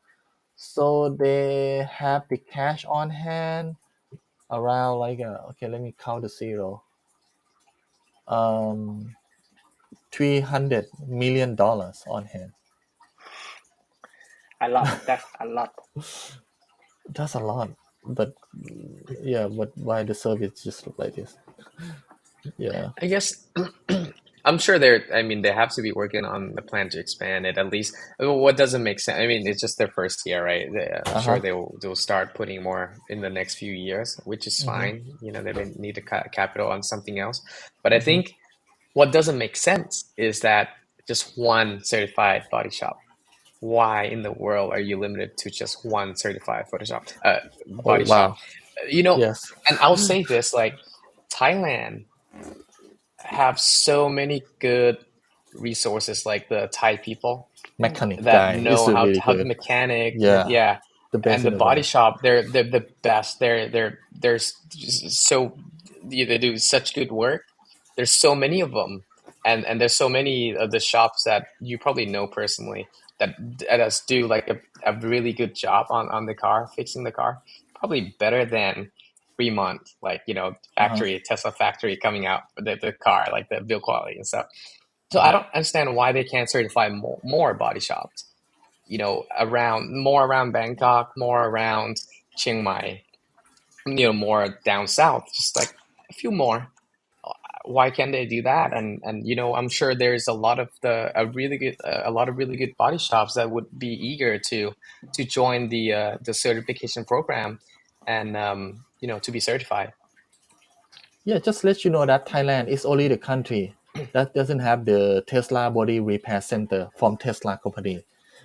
So they have the cash on hand around like okay, let me count the zero. $300 million on hand. A lot. That's a lot. That's a lot. But yeah, but why the service just look like this? Yeah. I guess I'm sure they have to be working on the plan to expand it at least. What doesn't make sense? I mean, it's just their first year, right? I'm sure they'll start putting more in the next few years, which is fine. They may need to cut capital on something else. But I think what doesn't make sense is that just one certified body shop. Why in the world are you limited to just one certified body shop? Yes. And I'll say this, like Thailand have so many good resources, like the Thai people mechanic that guy know how really to good. mechanic. Yeah. The best And the body shop, they're the best. They're so they do such good work. There's so many of them, and there's so many of the shops that you probably know personally that do like a really good job on the car, fixing the car, probably better than Fremont, like factory Tesla factory coming out for the car, like the build quality and stuff. So I don't understand why they can't certify more body shops, around Bangkok, more around Chiang Mai, more down south, just like a few more. Why can't they do that? And I'm sure there's a lot of really good body shops that would be eager to join the certification program and to be certified. Yeah, just let you know that Thailand is only the country that doesn't have the Tesla body repair center from Tesla company,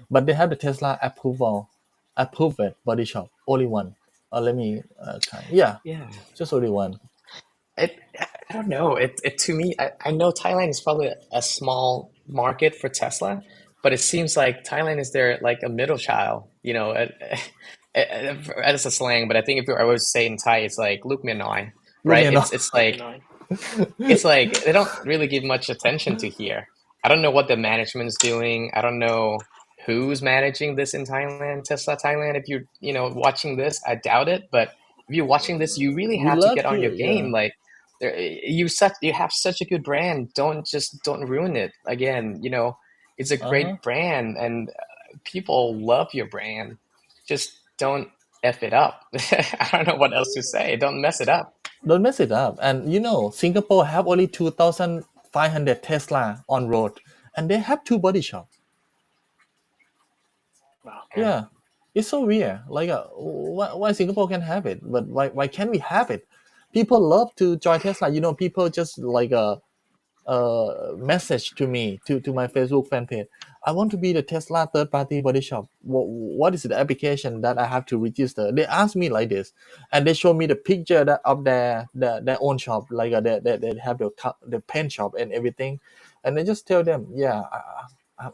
but they have the Tesla approved body shop, only one. Let me just only one. I don't know. It to me, I know Thailand is probably a small market for Tesla, but it seems like Thailand is there like a middle child, as a slang. But I think if I was to say in Thai, it's like "look me noi," right? It's like it's like they don't really give much attention to here. I don't know what the management's doing. I don't know who's managing this in Thailand, Tesla Thailand. If you're watching this, I doubt it. But if you're watching this, you really have to get on your game. Like you have such a good brand. Don't ruin it again. It's a great brand, and people love your brand. Just don't F it up. I don't know what else to say. Don't mess it up. Don't mess it up. And Singapore have only 2,500 Tesla on road, and they have 2 body shops. Wow. Yeah, it's so weird. Like, why Singapore can have it, but why can't we have it? People love to join Tesla. People just like message to me to my Facebook fan page. I want to be the Tesla third party body shop. What is the application that I have to register? They ask me like this, and they show me the picture of their own shop, like they have the pen shop and everything, and I just tell them, yeah,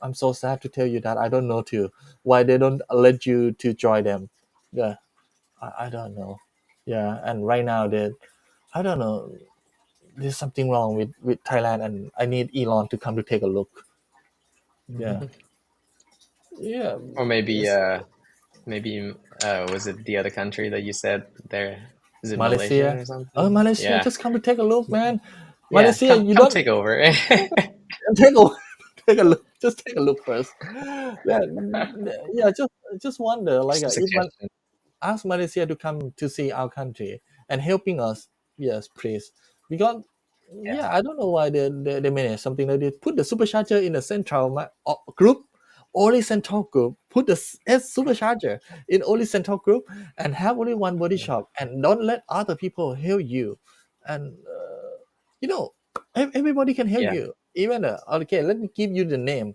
I'm so sad to tell you that I don't know too why they don't let you to join them. Yeah, I don't know. Yeah, and right now I don't know, there's something wrong with Thailand, and I need Elon to come to take a look. Yeah, yeah. Or maybe It's was it the other country that you said there? Is it Malaysia Malaysia. or something? Oh, Malaysia, Yeah. just come to take a look, man. Yeah, Malaysia, you come don't take over. take a take a look. Just take a look first. Yeah, yeah. Just wonder, like, Just a if suggestion. ask Malaysia to come to see our country and helping us. Yes, please. Because I don't know why they manage something like this. Put the supercharger in the central group, only central group. Put the S supercharger in only central group, and have only one body shop, and don't let other people help you. And everybody can help Yeah. you. Even okay, let me give you the name.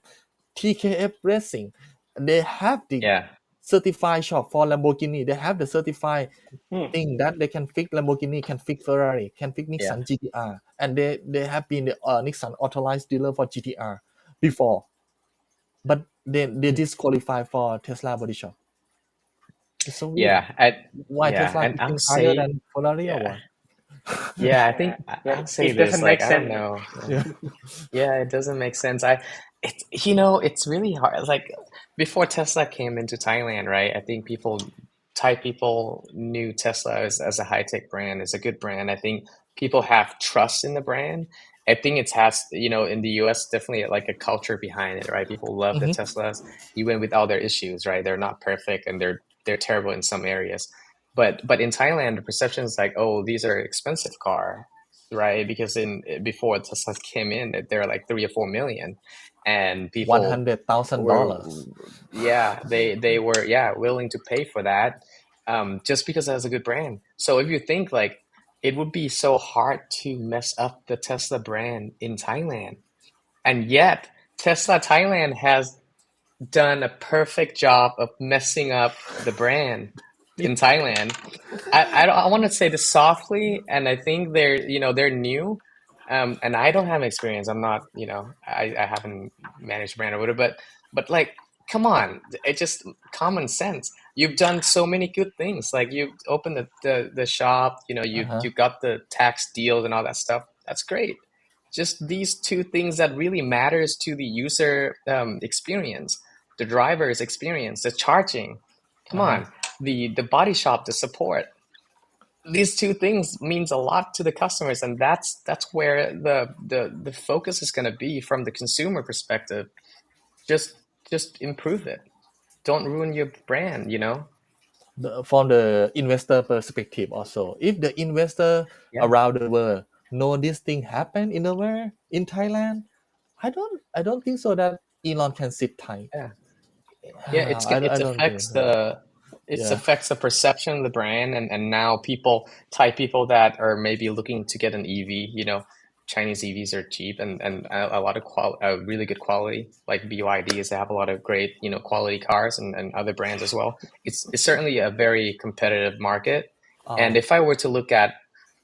TKF Racing. They have the Yeah. certified shop for Lamborghini. They have the certified thing that they can fix Lamborghini, can fix Ferrari, can fix Nissan GTR, and they have been the Nissan authorized dealer for GTR before, but they disqualify for Tesla body shop. It's so weird. Yeah. Why Tesla And I'll fixing higher say, than Ferrari or yeah. what? Yeah, I think Yeah, I'll say it this, doesn't like, make I don't sense. know. Yeah. Yeah, it doesn't make sense. It's really hard. Like, before Tesla came into Thailand, right? I think Thai people knew Tesla as a high-tech brand, as a good brand. I think people have trust in the brand. I think it has, in the US, definitely like a culture behind it, right? People love the Teslas, even with all their issues, right? They're not perfect, and they're terrible in some areas. But in Thailand, the perception is like, oh, these are expensive car, right? Because before Tesla came in, they're like 3 or 4 million, and people were, $100,000. they were willing to pay for that, just because it has a good brand. So if you think, like, it would be so hard to mess up the Tesla brand in Thailand, and yet Tesla Thailand has done a perfect job of messing up the brand in Thailand. I want to say this softly, and I think they're new, and I don't have experience. I'm not, I haven't managed brand or whatever, but like, come on, it's just common sense. You've done so many good things. Like, you opened the shop, you got the tax deals and all that stuff. That's great. Just these two things that really matters to the user experience, the driver's experience, the charging. Come on, the body shop, the support. These two things means a lot to the customers, and that's where the focus is going to be from the consumer perspective. Just improve it. Don't ruin your brand. From the investor perspective also, if the investor around the world know this thing happen in the world, in Thailand, I don't think so that Elon can sit tight. Yeah, I don't think so. affects the perception of the brand, and now Thai people that are maybe looking to get an EV, Chinese EVs are cheap, and a lot of really good quality, like BYDs. They have a lot of great, quality cars, and other brands as well. It's certainly a very competitive market. And if I were to look at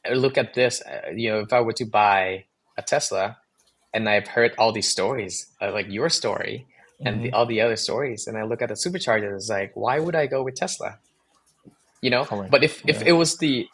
this, if I were to buy a Tesla, and I've heard all these stories, like your story, and all the other stories, and I look at the superchargers, it's like, why would I go with Tesla? Correct. But if it was the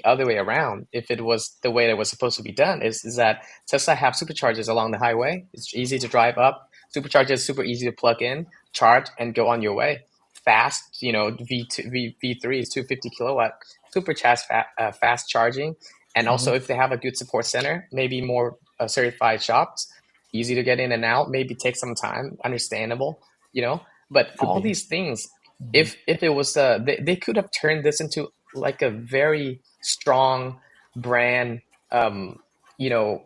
other way around, if it was the way that was supposed to be done, is that Tesla have superchargers along the highway. It's easy to drive up. Superchargers super easy to plug in, charge, and go on your way. Fast, V3 is 250 kilowatt, super fast charging. And also, if they have a good support center, maybe more certified shops, easy to get in and out, maybe take some time, understandable, but Could all be. these things, if it was they could have turned this into like a very strong brand, you know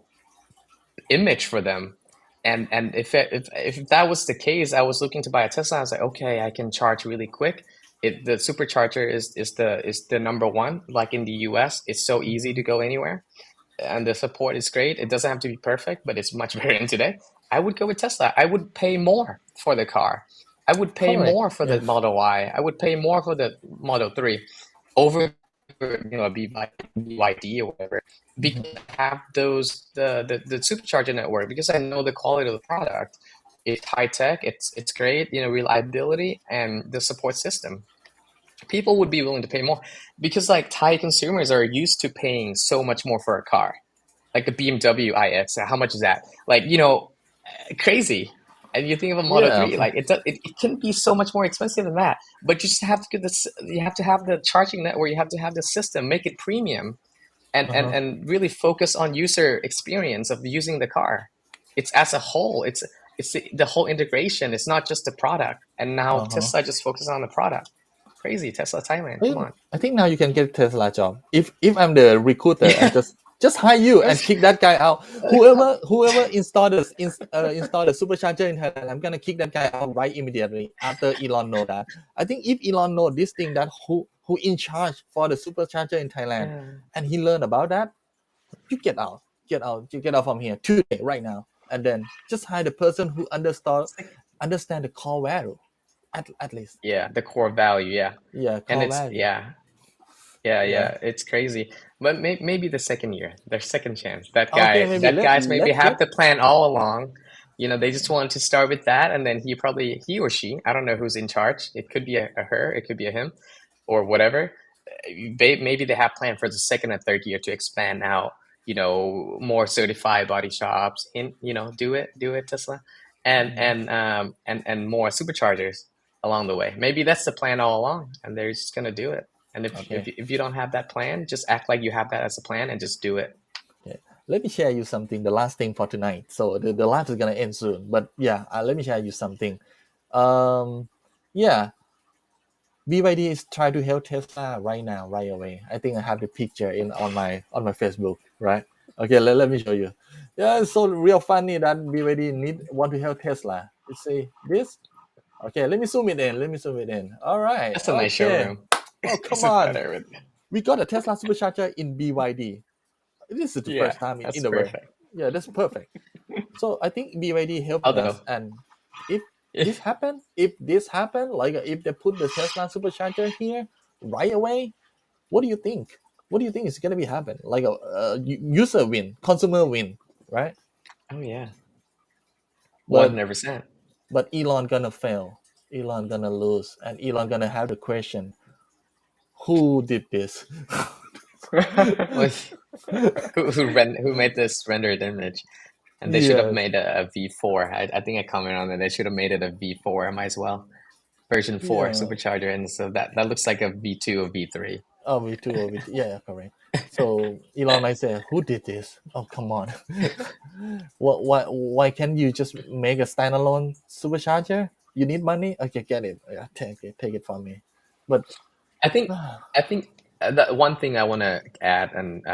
image for them. And if that was the case, I was looking to buy a Tesla. I was like, okay, I can charge really quick. The supercharger is the number one. Like in the US, it's so easy to go anywhere, and the support is great. It doesn't have to be perfect, but it's much better in today. I would go with Tesla. I would pay more for the car. I would pay Correct. more for the Yes. Model Y. I would pay more for the Model 3 over a BYD or whatever, because I have the supercharger network, because I know the quality of the product. It's high tech, it's great, reliability and the support system. People would be willing to pay more because like Thai consumers are used to paying so much more for a car. Like the BMW iX, how much is that? Like, crazy. And you think of a Model Yeah. 3, like it can be so much more expensive than that. But you just have to get this. You have to have the charging network. You have to have the system, make it premium, and really focus on user experience of using the car. It's as a whole. It's the whole integration. It's not just the product. And now Tesla just focuses on the product. Crazy, Tesla Thailand. Come on. I think now you can get Tesla job. If I'm the recruiter, I just hire you and kick that guy out. Whoever install the supercharger in Thailand, I'm gonna kick that guy out right immediately after Elon know that. I think if Elon know this thing, that who in charge for the supercharger in Thailand, and he learned about that, you get out from here today, right now, and then just hire the person who understand the core value, at least. Yeah, the core value. Yeah. Yeah, And core it's value. yeah, it's crazy. But maybe the second year, their second chance. That Okay, maybe guys maybe let's have the plan all along. They just want to start with that, and then he or she, I don't know who's in charge. It could be a her, it could be a him, or whatever. Maybe they have planned for the second and third year to expand out. More certified body shops. Do it, Tesla, and more superchargers along the way. Maybe that's the plan all along, and they're just gonna do it. And if you don't have that plan, just act like you have that as a plan and just do it. Yeah. Let me share you something. The last thing for tonight. So the live is gonna end soon. But yeah, let me share you something. Yeah, BYD is trying to help Tesla right now, right away. I think I have the picture on my Facebook, right? Okay, let me show you. Yeah, it's so real funny that BYD want to help Tesla. You see this? Okay, let me zoom it in. All right. That's a nice showroom. Oh, come on. We got a Tesla supercharger in BYD. This is the first time in the world. Yeah, that's perfect. So I think BYD helped us. And if this happen, like if they put the Tesla supercharger here right away, what do you think? What do you think is going to be happen? Like a user win, consumer win, right? Oh yeah, 100%. But Elon gonna fail. Elon gonna lose, and Elon gonna have the question: who did this? Who made this rendered image? And they should have made a V4. I think I commented on it. They should have made it a V4. Might as well. Version 4 supercharger, and so that looks like a V2 or V3. Oh, V2 or V3. Yeah, correct. So Elon might say, "Who did this? Oh, come on! Why can't you just make a standalone supercharger? You need money? Okay, get it. Yeah, take it from me." But I think that one thing I want to add, and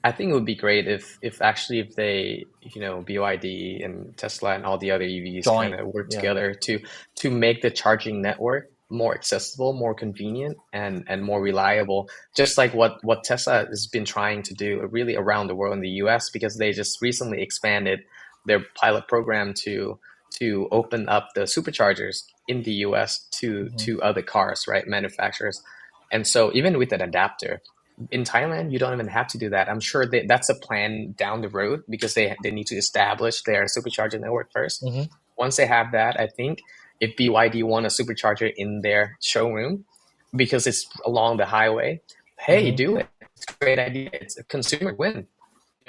I think it would be great if they, BYD and Tesla and all the other EVs kind of work together to make the charging network more accessible, more convenient, and more reliable, just like what Tesla has been trying to do really around the world in the US, because they just recently expanded their pilot program to open up the superchargers in the US to other cars, right, manufacturers. And so even with an adapter, in Thailand, you don't even have to do that. I'm sure that's a plan down the road, because they need to establish their supercharger network first. Once they have that, I think if BYD want a supercharger in their showroom because it's along the highway, hey, do it. It's a great idea. It's a consumer win.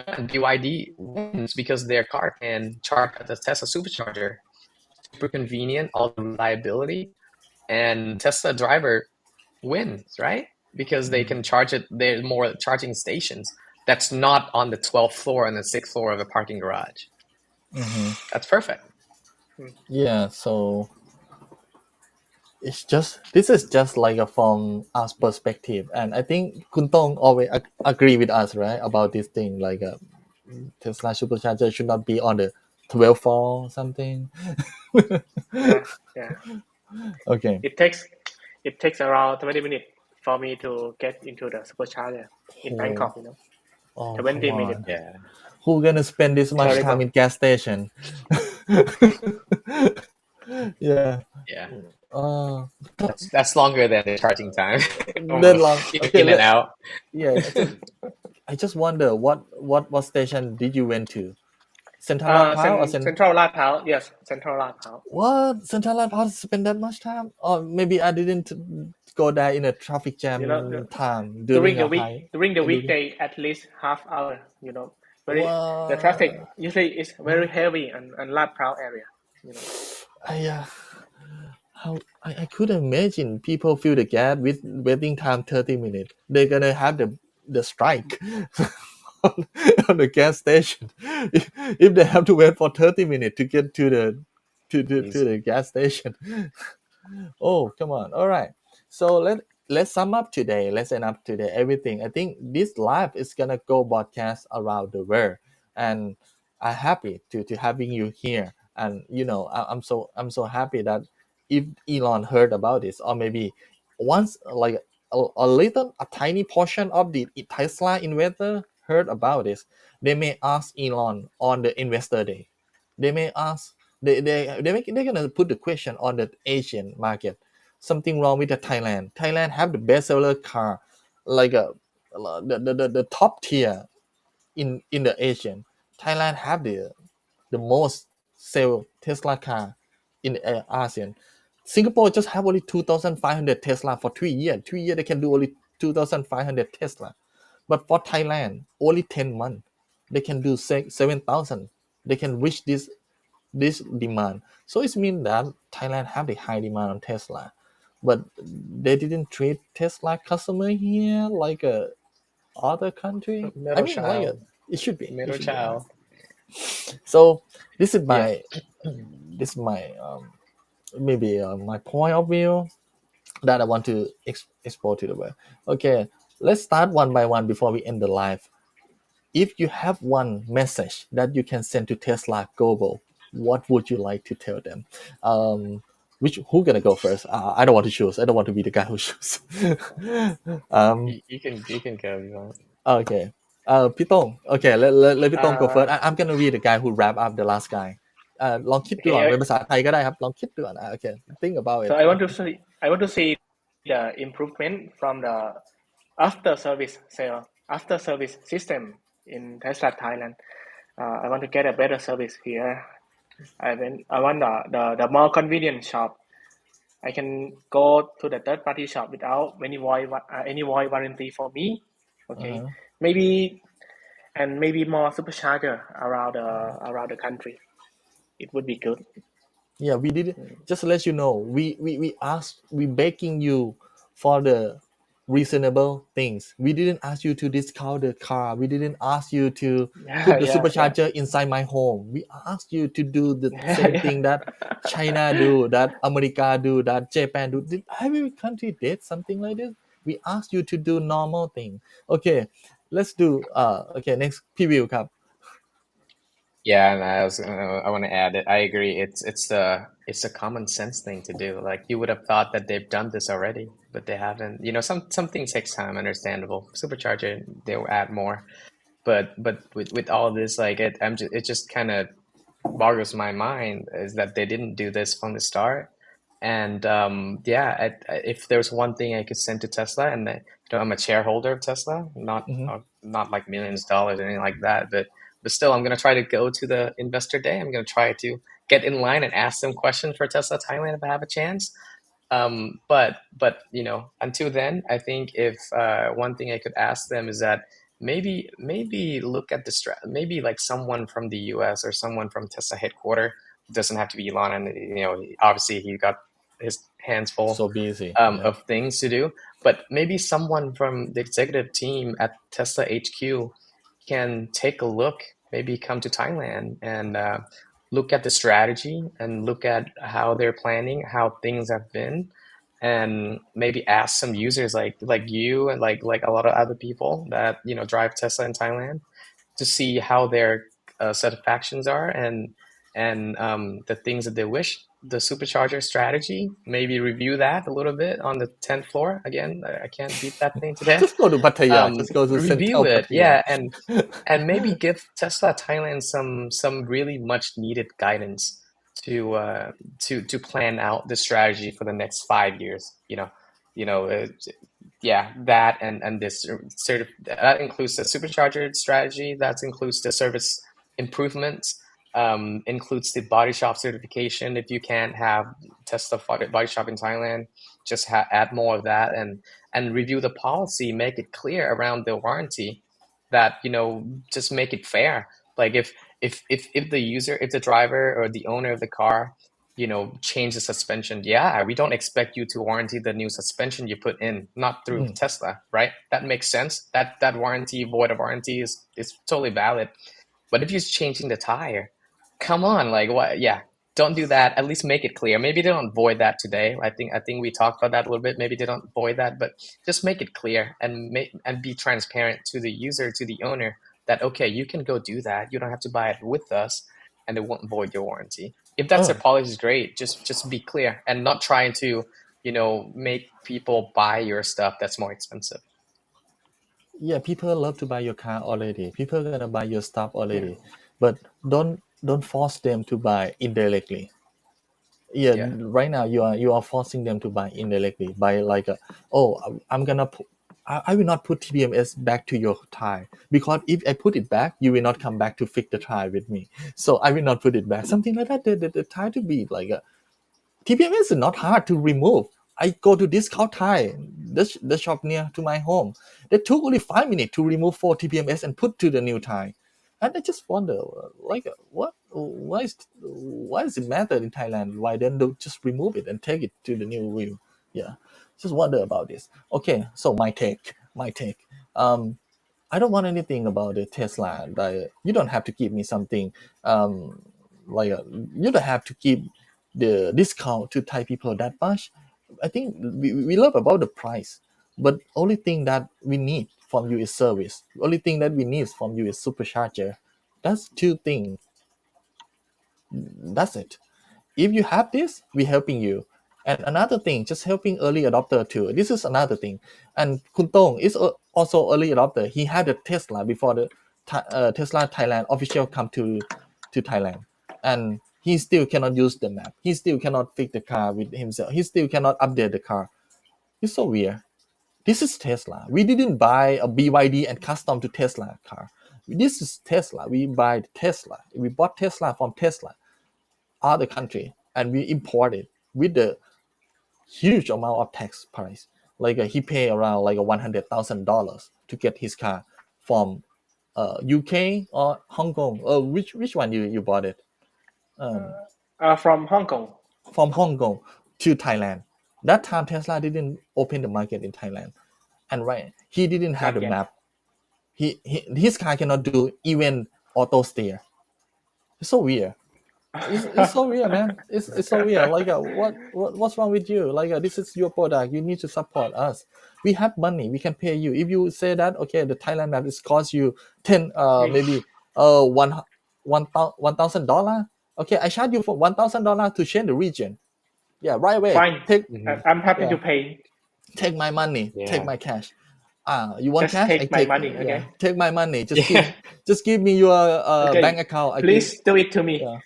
And BYD wins because their car can charge at the Tesla supercharger. Super convenient, all the reliability, and Tesla driver wins, right? Because they can charge it. There's more charging stations that's not on the 12th floor and the 6th floor of a parking garage. That's perfect. Yeah, so this is just like a from us perspective, and I think Kun Tong always agree with us, right, about this thing, like Tesla supercharger should not be on the 12th floor or something. Yeah. Okay. It takes around 20 minutes for me to get into the supercharger in Bangkok. Oh, 20 come minutes. on. Yeah. Who gonna spend this much time Terrible. in gas station? Yeah. Yeah. Uh, That's longer than the charging time. that long. Okay, In and out. yeah. I just wonder what station did you went to? Central Pao or Central Lad Pao. Yes, Central Lad Pao. What? Central Pao spend that much time? Or maybe I didn't go there in a traffic jam time during a high. During the weekday, at least half hour. The traffic What? usually is very heavy and Lad Pao area. I could imagine people fill the gas with waiting time 30 minutes. They're gonna have the strike on the gas station if they have to wait for 30 minutes to get to the gas station. Oh, come on. All right. So let's sum up today. Let's end up today everything. I think this live is gonna go broadcast around the world, and I'm happy to having you here. And I'm so happy that if Elon heard about this, or maybe once like a tiny portion of the Tesla investor heard about this, they may ask Elon on the investor day. They may ask they're gonna put the question on the Asian market. Something wrong with the Thailand. Thailand have the bestseller car, like the top tier in the Asian. Thailand have the most sell Tesla car in ASEAN. Singapore just have only 2,500 Tesla for 3 years. 3 years they can do only 2,500 Tesla. But for Thailand, only 10 months they can do 7,000. They can reach this demand. So it means that Thailand have the high demand on Tesla, but they didn't treat Tesla customer here like a other country. I Middle mean, like child. it should be. Middle child. So this is Yeah. my maybe my point of view that I want to export to the world. Okay, let's start one by one before we end the live. If you have one message that you can send to Tesla Global, what would you like to tell them? Who gonna go first? I don't want to choose. I don't want to be the guy who chooses. You can go if you want. Okay. พี่โต้ง Okay, let พี่โต้ง go first. I'm gonna be the guy who wrap up the last guy. ลองคิดดูก่อน เป็นภาษาไทยก็ได้ครับ ลองคิดดูก่อน Okay, think about it. So I want to see the improvement from the after service system in Tesla Thailand. I want to get a better service here. I want the more convenient shop. I can go to the third party shop without any void warranty for me. Okay, maybe more supercharger around the country. It would be good. Yeah, we did just to let you know, we begging you for the reasonable things. We didn't ask you to discount the car. We didn't ask you to put the supercharger inside my home. We asked you to do the same thing that China do, that America do, that Japan do. Did every country did something like this? We asked you to do normal thing. Okay, let's do okay, next preview ครับ Yeah, and I want to add that I agree. It's a common sense thing to do. Like you would have thought that they've done this already, but they haven't. Some things takes time, understandable. Supercharger, they'll add more, but with all this, like it just kind of boggles my mind is that they didn't do this from the start. And if there's one thing I could send to Tesla, and I'm a shareholder of Tesla, not like millions of dollars or anything like that, but still, I'm going to try to go to the investor day. I'm going to try to get in line and ask them questions for Tesla Thailand if I have a chance. But until then, I think if one thing I could ask them is that maybe look at maybe like someone from the US or someone from Tesla headquarters. It doesn't have to be Elon, and obviously he got his hands full so busy of things to do. But maybe someone from the executive team at Tesla HQ can take a look maybe come to Thailand and look at the strategy and look at how they're planning, how things have been, and maybe ask some users like you and like a lot of other people that drive Tesla in Thailand to see how their satisfactions are and the things that they wish. The supercharger strategy, maybe review that a little bit on the 10th floor. Again, I can't beat that thing today. Just go to Pattaya. Just go to Review Central it, Pattaya. yeah, and maybe give Tesla Thailand some really much needed guidance to plan out the strategy for the next 5 years. Yeah, that and this that includes the supercharger strategy. That includes the service improvements. Includes the body shop certification. If you can't have Tesla body shop in Thailand, just add more of that and review the policy. Make it clear around the warranty that just make it fair. Like if the user, if the driver or the owner of the car change the suspension, yeah, we don't expect you to warranty the new suspension you put in, not through Tesla, right? That makes sense. That warranty, void of warranty is totally valid. But if you're changing the tire, come on, like what? Yeah, don't do that. At least make it clear. Maybe they don't void that today. I think we talked about that a little bit. Maybe they don't void that, but just make it clear and be transparent to the user, to the owner, that okay, you can go do that. You don't have to buy it with us, and it won't void your warranty. If that's their policy, is great. Just be clear and not trying to make people buy your stuff that's more expensive. Yeah, people love to buy your car already. People are gonna buy your stuff already, but don't force them to buy indirectly. Yeah, right now you are forcing them to buy indirectly by like, I'm gonna I will not put TPMS back to your tire, because if I put it back, you will not come back to fix the tire with me. So I will not put it back. Something like that. The tire to be like TPMS is not hard to remove. I go to Discount Thai, the shop near to my home. They took only 5 minutes to remove 4 TPMS and put to the new tire. And I just wonder, like, why does it matter in Thailand? Why then don't just remove it and take it to the new wheel? Yeah, just wonder about this. Okay, so my take. I don't want anything about the Tesla. Like, you don't have to give me something. You don't have to give the discount to Thai people that much. I think we love about the price, but only thing that we need from you is service. Only thing that we need from you is supercharger. That's 2 things. That's it. If you have this, we're helping you. And another thing, just helping early adopter too. This is another thing. And Kun Tong is also early adopter. He had a Tesla before the Tesla Thailand official come to Thailand, and he still cannot use the map. He still cannot fix the car with himself. He still cannot update the car. It's so weird. This is Tesla. We didn't buy a BYD and custom to Tesla car. This is Tesla. We buy Tesla. We bought Tesla from Tesla, other country, and we import it with the huge amount of tax price. Like he pay around like $100,000 to get his car from UK or Hong Kong. Which one you bought it? From Hong Kong. From Hong Kong to Thailand. That time Tesla didn't open the market in Thailand, and right, he didn't have the map. His car cannot do even auto steer. It's so weird. It's so weird, man. It's so weird. Like, what's wrong with you? Like, this is your product. You need to support us. We have money. We can pay you. If you say that, okay, the Thailand map is cost you $1,000. Okay, I charge you for $1,000 to change the region. Yeah, right away. Fine. I'm happy to pay. Take my money. Take my cash. You want Just cash? take my money, okay? Take my money. Just give me your bank account. Please do it to me. Yeah.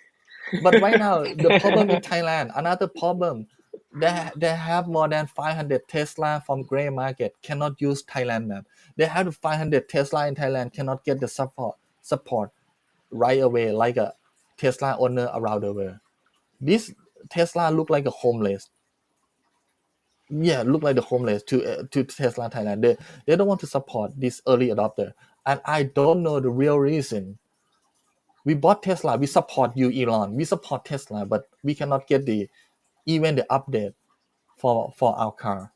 But right now, the problem in Thailand, another problem, they have more than 500 Tesla from gray market cannot use Thailand map. They have 500 Tesla in Thailand cannot get the support right away, like a Tesla owner around the world. This Tesla look like a homeless. Yeah, look like the homeless to Tesla Thailand. They don't want to support this early adopter, and I don't know the real reason. We bought Tesla. We support you, Elon. We support Tesla, but we cannot get even the update for our car.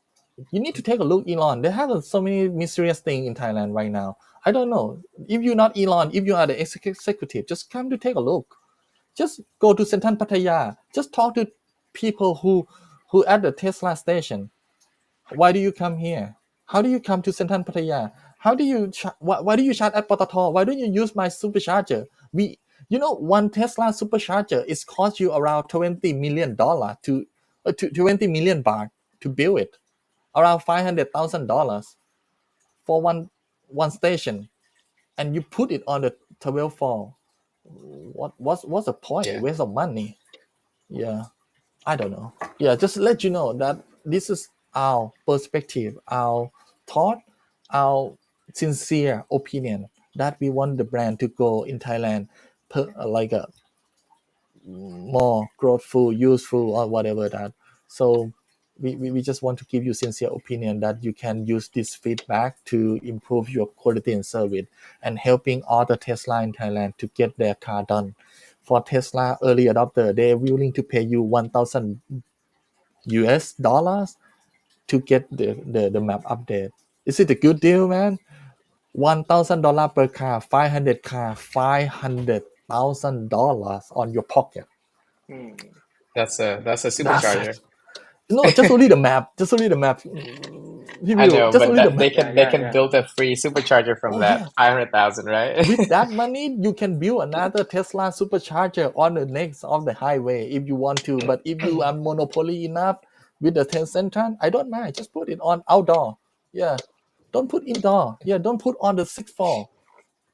You need to take a look, Elon. They have so many mysterious things in Thailand right now. I don't know. If you're not Elon, if you are the executive, just come to take a look. Just go to Central Pattaya. Just talk to people who at the Tesla station. Why do you come here? How do you come to Central Pattaya? How do you why do you charge at Potato? Why don't you use my supercharger? One Tesla supercharger is cost you around $20 million to 20 million baht to build it, around $500,000 for one station, and you put it on the 12 floor. What's the point? Yeah. Waste of money. Yeah, I don't know. Yeah, just let you know that this is our perspective, our thought, our sincere opinion that we want the brand to go in Thailand like a more growthful, useful, or whatever that. So we just want to give you sincere opinion that you can use this feedback to improve your quality and service and helping other Tesla in Thailand to get their car done. For Tesla early adopter, they're willing to pay you $1,000 to get the map update. Is it a good deal, man? $1,000 per car, 500 car, $500,000 on your pocket. That's a That's supercharger. it. No, just only the map. Just only the map. I know, just but only the that map. they can build a free supercharger from that. Yeah. 500,000, right? With that money, you can build another Tesla supercharger on the next of the highway if you want to. But if you are monopoly enough with the 10 cent ton, I don't mind. Just put it on outdoor. Yeah. Don't put indoor. Yeah. Don't put on the sixth floor.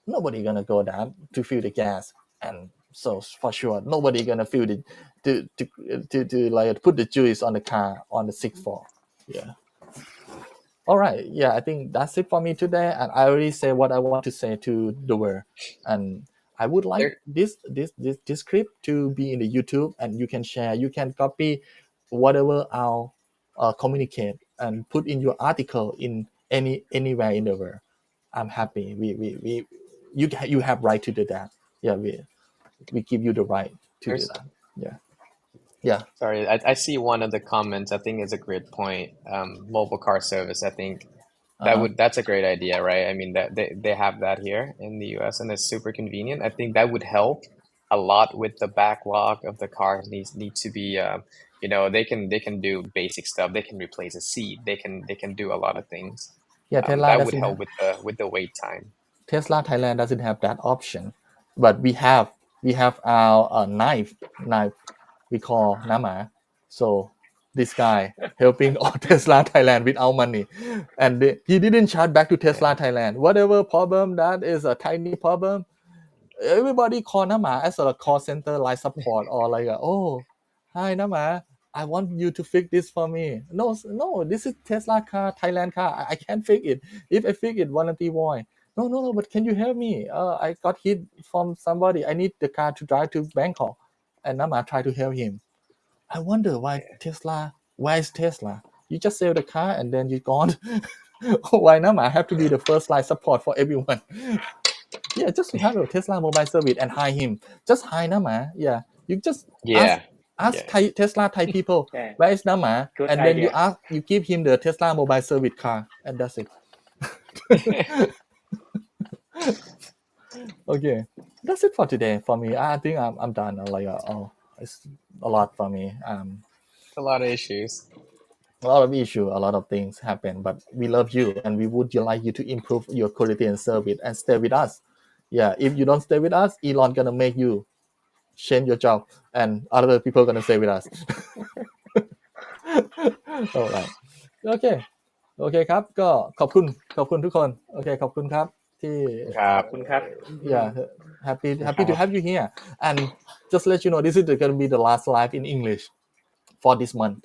Nobody gonna go down to fill the gas, and so for sure nobody gonna fill the to like put the juice on the car on the sixth floor. Yeah. All right. Yeah, I think that's it for me today, and I already say what I want to say to the world, and I would like this clip to be in the YouTube, and you can share, you can copy whatever I'll communicate and put in your article in anywhere in the world. I'm happy. You have right to do that. Yeah, we give you the right to do that. Yeah. Sorry, I see one of the comments. I think is a great point. Mobile car service. I think that's a great idea, right? I mean that they have that here in the US and it's super convenient. I think that would help a lot with the backlog of the cars need to be they can do basic stuff. They can replace a seat. They can do a lot of things. Yeah, Tesla that would doesn't help with the wait time. Tesla Thailand doesn't have that option, but we have our knife we call Nama. So this guy helping all Tesla Thailand with our money, and he didn't charge back to Tesla Thailand. Whatever problem that is a tiny problem, everybody call Nama as a call center like support or like oh hi Nama, I want you to fix this for me. No, this is Tesla car, Thailand car. I can't fix it. If I fix it, warranty void. No, but can you help me? I got hit from somebody. I need the car to drive to Bangkok. And Nama try to help him. I wonder why is Tesla? You just sell the car and then you're gone. Why Nama have to be the first line support for everyone? Yeah, just have a Tesla mobile service and hire him. Just hire Nama. Yeah, you just ask Tesla Thai people, where is Nama? Good and idea. then you give him the Tesla mobile service car, and that's it. Okay, that's it for today for me. I think I'm done. It's a lot for me. A lot of issues. A lot of issue, a lot of things happen, but we love you and we would like you to improve your quality and service and stay with us. Yeah, if you don't stay with us, Elon gonna make you change your job and other people gonna stay with us. Alright. โอเคครับก็ขอบคุณทุกคนโอเคขอบคุณครับที่ ครับ yeah happy to have you here, and just let you know this is gonna be the last live in English for this month.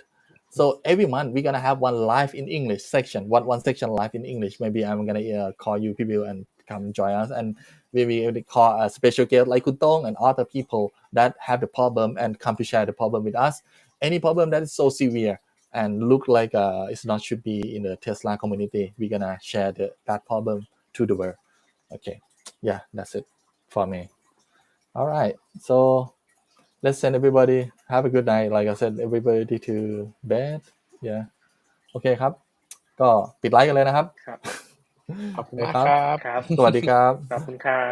So every month we're gonna have one live in English section, one section live in English. Maybe I'm gonna call you people and come join us, and we will call a special guest like Kun Tong and other people that have the problem and come to share the problem with us. Any problem that is so severe and look like it not should be in the Tesla community, we're gonna share that problem to the world. Okay, yeah, that's it for me. All right, so let's send everybody have a good night. Like I said, everybody to bed. Yeah. โอเคครับก็ปิดไลฟ์กันเลยนะครับ ขอบคุณมากครับ ครับ สวัสดีครับ ขอบคุณครับ